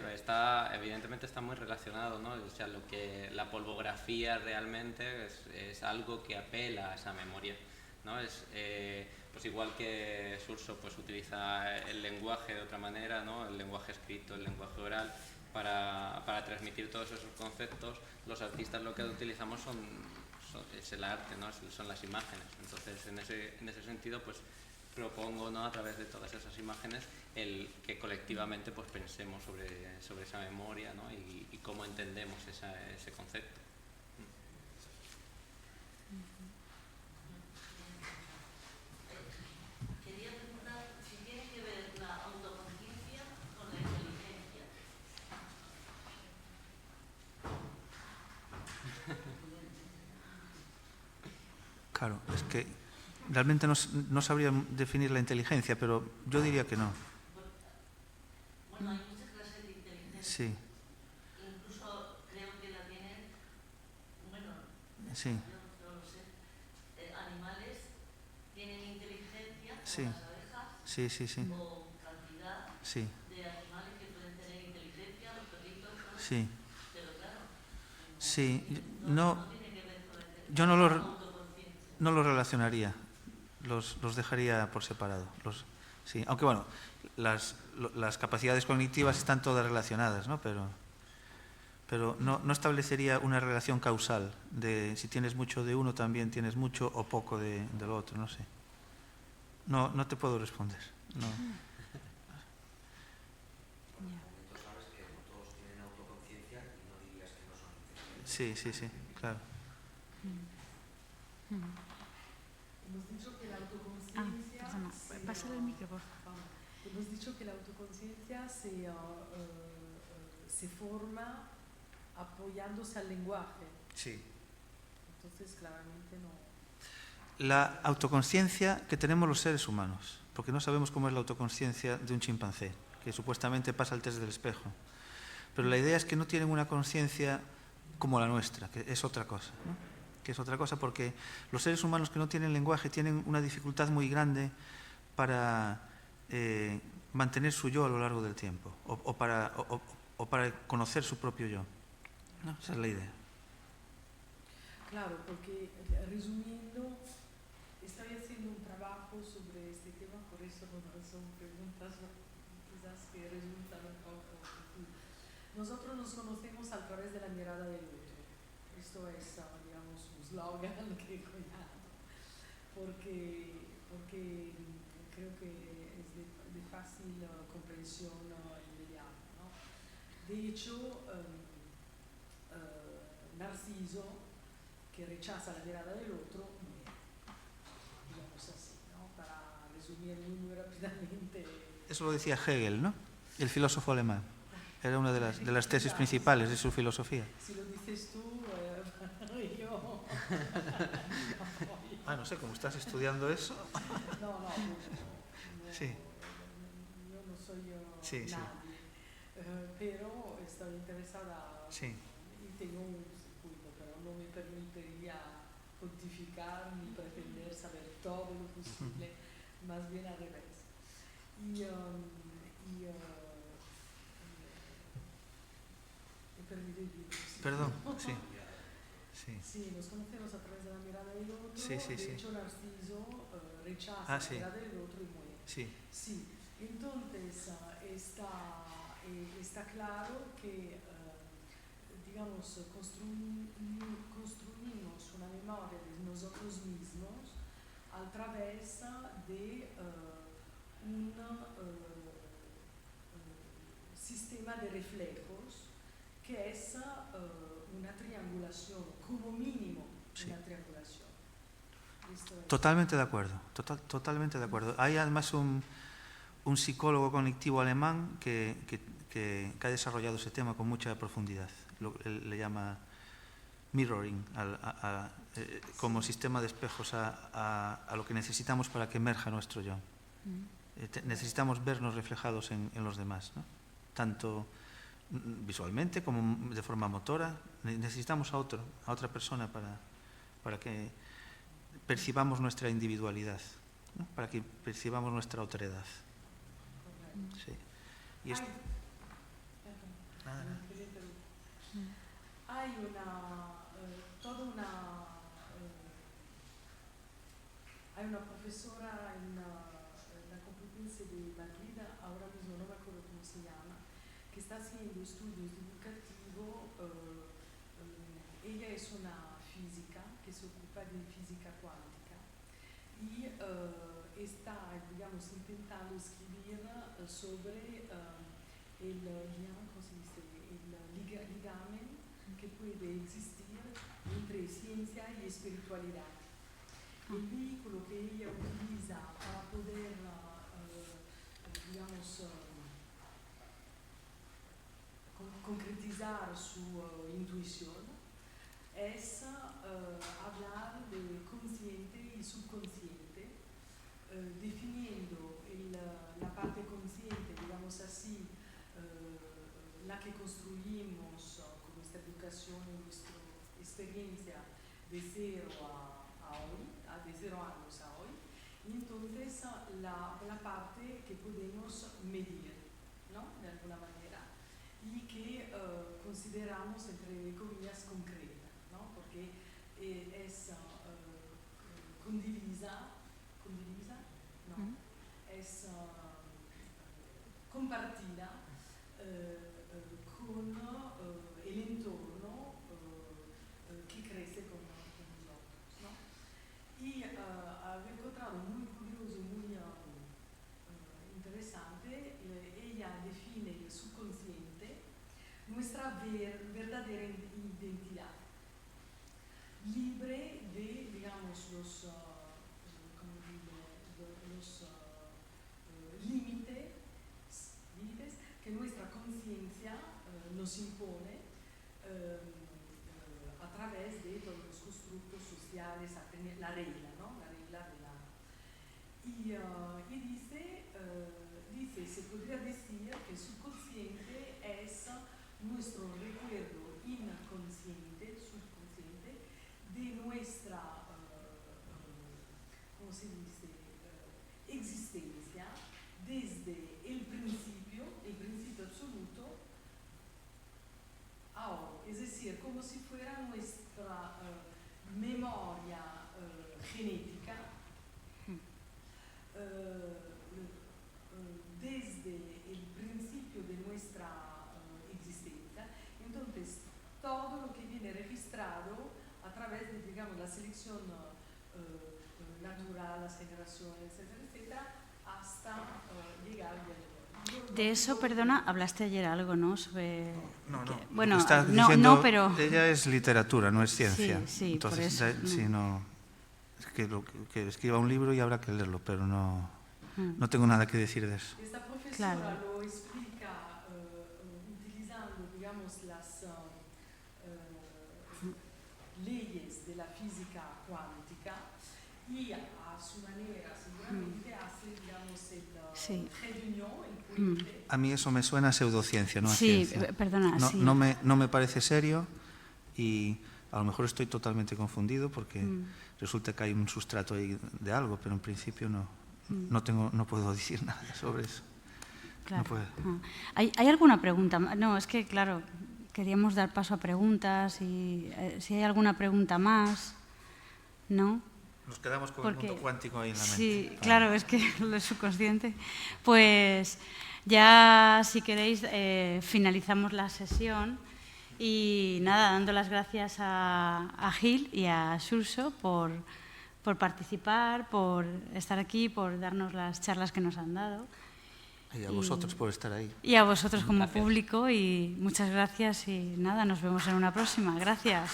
Speaker 2: evidentemente está muy relacionado, ¿no? O sea, la polvografía realmente es algo que apela a esa memoria, ¿no? Pues igual que Surso pues utiliza el lenguaje de otra manera, ¿no? El lenguaje escrito, el lenguaje oral, para transmitir todos esos conceptos. Los artistas lo que utilizamos es el arte, ¿no? Son las imágenes. Entonces, en ese sentido, pues propongo, ¿no? A través de todas esas imágenes que colectivamente pues pensemos sobre esa memoria, ¿no? y cómo entendemos ese concepto.
Speaker 7: Quería preguntar si tiene que ver la autoconciencia con la inteligencia.
Speaker 4: Claro, es que realmente no sabría definir la inteligencia, pero yo diría que no.
Speaker 7: Bueno, Bueno, hay muchas clases de inteligencia.
Speaker 4: Sí,
Speaker 7: Incluso creo que la tienen, bueno,
Speaker 4: sí,
Speaker 7: yo no lo sé. Animales tienen inteligencia,
Speaker 4: Sí.
Speaker 7: como las abejas,
Speaker 4: sí, sí, sí,
Speaker 7: o cantidad
Speaker 4: sí,
Speaker 7: de animales que pueden tener inteligencia, los perritos, ¿no?
Speaker 4: sí,
Speaker 7: Pero claro,
Speaker 4: sí.
Speaker 7: no
Speaker 4: No,
Speaker 7: tiene que ver con la
Speaker 4: yo no lo,
Speaker 7: autoconciencia.
Speaker 4: no lo relacionaría, los dejaría por separado. Sí, aunque bueno, las capacidades cognitivas están todas relacionadas, ¿no? Pero no establecería una relación causal de si tienes mucho de uno también tienes mucho o poco de lo otro, no sé. No te puedo responder. No.
Speaker 8: Sabes que no todos tienen autoconciencia y no dirías que no son inteligentes.
Speaker 4: Sí, sí, sí, claro.
Speaker 9: Hemos dicho que la autoconciencia
Speaker 1: Pásale el micro, por favor.
Speaker 9: hemos dicho que la autoconciencia se forma apoyándose al lenguaje.
Speaker 4: Sí.
Speaker 9: Entonces, claramente no.
Speaker 4: La autoconciencia que tenemos los seres humanos, porque no sabemos cómo es la autoconciencia de un chimpancé, que supuestamente pasa el test del espejo. Pero la idea es que no tienen una conciencia como la nuestra, que es otra cosa, ¿no? Que es otra cosa porque los seres humanos que no tienen lenguaje tienen una dificultad muy grande para mantener su yo a lo largo del tiempo o para conocer su propio yo, ¿no? Esa es la idea.
Speaker 9: Claro, porque resumiendo, estoy haciendo un trabajo sobre este tema, por eso son preguntas quizás que resultan un poco difíciles. Nosotros nos conocemos a través de la mirada del otro. Esto es, digamos, un slogan que he coñado, porque creo que es de fácil comprensión inmediata, ¿no? De hecho, Narciso, que rechaza la mirada del otro, digamos así, ¿no? Para resumir muy rápidamente.
Speaker 4: Eso lo decía Hegel, ¿no? El filósofo alemán. Era una de las tesis principales de su filosofía.
Speaker 9: Si lo dices tú, yo...
Speaker 4: No sé, ¿cómo estás estudiando eso?
Speaker 9: No,
Speaker 4: Sí.
Speaker 9: yo no soy
Speaker 4: Sí, sí.
Speaker 9: nadie, pero estoy interesada
Speaker 4: Sí.
Speaker 9: y tengo un circuito, pero no me permitiría pontificar ni pretender saber todo lo posible, más bien al revés. He perdido el libro. ¿Sí?
Speaker 4: Perdón, sí. Sí.
Speaker 9: Sí, nos conocemos a través de la mirada del otro.
Speaker 4: Sí, sí,
Speaker 9: de
Speaker 4: sí.
Speaker 9: hecho, Narciso rechaza la
Speaker 4: Sí.
Speaker 9: mirada del otro y muere.
Speaker 4: Sí.
Speaker 9: Sí, entonces está claro que, digamos, construimos una memoria de nosotros mismos a través de un sistema de reflejos que es una triangulación, como mínimo
Speaker 4: Sí.
Speaker 9: una triangulación. Esto es.
Speaker 4: Totalmente de acuerdo, totalmente de acuerdo. Hay además un psicólogo cognitivo alemán que ha desarrollado ese tema con mucha profundidad. Él le llama mirroring, como sistema de espejos a lo que necesitamos para que emerja nuestro yo. Necesitamos vernos reflejados en los demás, ¿no? Tanto visualmente como de forma motora. Necesitamos a otra persona para que percibamos nuestra individualidad, ¿no? Para que percibamos nuestra otredad. Sí. Y esto...
Speaker 9: Hay hay una profesora en la Complutense de Madrid, ahora mismo no me acuerdo cómo se llama, que está haciendo estudios divulgativos. Ella es una física que se ocupa de física cuántica y está, digamos, intentando escribir sobre el ligamen que puede existir entre ciencia y espiritualidad. El vehículo que ella utiliza para poder, digamos, concretizar su intuición es hablar de consciente y subconsciente, definiendo la parte consciente, digamos así, la que construimos con nuestra educación y nuestra experiencia de 0 a hoy, de 0 años a hoy, y entonces la parte que podemos medir, ¿no? De alguna manera, y que consideramos, entre comillas, concreta, ¿no? Porque es condivisa, no, es compartida con el entorno que crece con nosotros, ¿no? Y había encontrado muy curioso, muy interesante, ella define el subconsciente nuestra verdadera identidad, libre de, digamos, los límites que nuestra conciencia nos impone a través de todos los constructos sociales, la regla, ¿no? La regla de la... Y dice, se podría decir que el subconsciente es nuestro recuerdo inconsciente, subconsciente, de nuestra, ¿cómo se dice?, existencia desde el principio absoluto a hoy. Es decir, como si fuera nuestra memoria genética desde el principio de nuestra existencia. Entonces, todo lo que viene registrado a través de, digamos, la selección natural, las generaciones, etcétera, etcétera, hasta llegar al...
Speaker 1: De eso, perdona, hablaste ayer algo, ¿no? Sobre...
Speaker 4: No.
Speaker 1: Bueno,
Speaker 4: Lo que estás
Speaker 1: no,
Speaker 4: diciendo,
Speaker 1: no, pero...
Speaker 4: ella es literatura, no es ciencia.
Speaker 1: Sí,
Speaker 4: entonces,
Speaker 1: por eso.
Speaker 4: sí, no. Es que escriba un libro y habrá que leerlo, pero no tengo nada que decir de eso.
Speaker 9: Esta profesora
Speaker 1: Claro.
Speaker 9: lo explica utilizando, digamos, las leyes de la física cuántica y a su manera seguramente hace, digamos, el reunión, el puente.
Speaker 4: A mí eso me suena a pseudociencia, no a
Speaker 1: Sí,
Speaker 4: ciencia.
Speaker 1: perdona,
Speaker 4: No,
Speaker 1: sí.
Speaker 4: no me parece serio y a lo mejor estoy totalmente confundido porque resulta que hay un sustrato ahí de algo, pero en principio no puedo decir nada sobre eso.
Speaker 1: Claro.
Speaker 4: No puedo.
Speaker 1: ¿Hay alguna pregunta? No, es que, claro, queríamos dar paso a preguntas y si hay alguna pregunta más, ¿no?
Speaker 4: Nos quedamos con el mundo cuántico ahí en la mente.
Speaker 1: Sí, claro, es que lo es subconsciente. Pues ya, si queréis, finalizamos la sesión y nada, dando las gracias a Gil y a Xurxo por participar, por estar aquí, por darnos las charlas que nos han dado.
Speaker 4: Y a vosotros por estar ahí.
Speaker 1: Y a vosotros como público y muchas gracias y nada, nos vemos en una próxima. Gracias.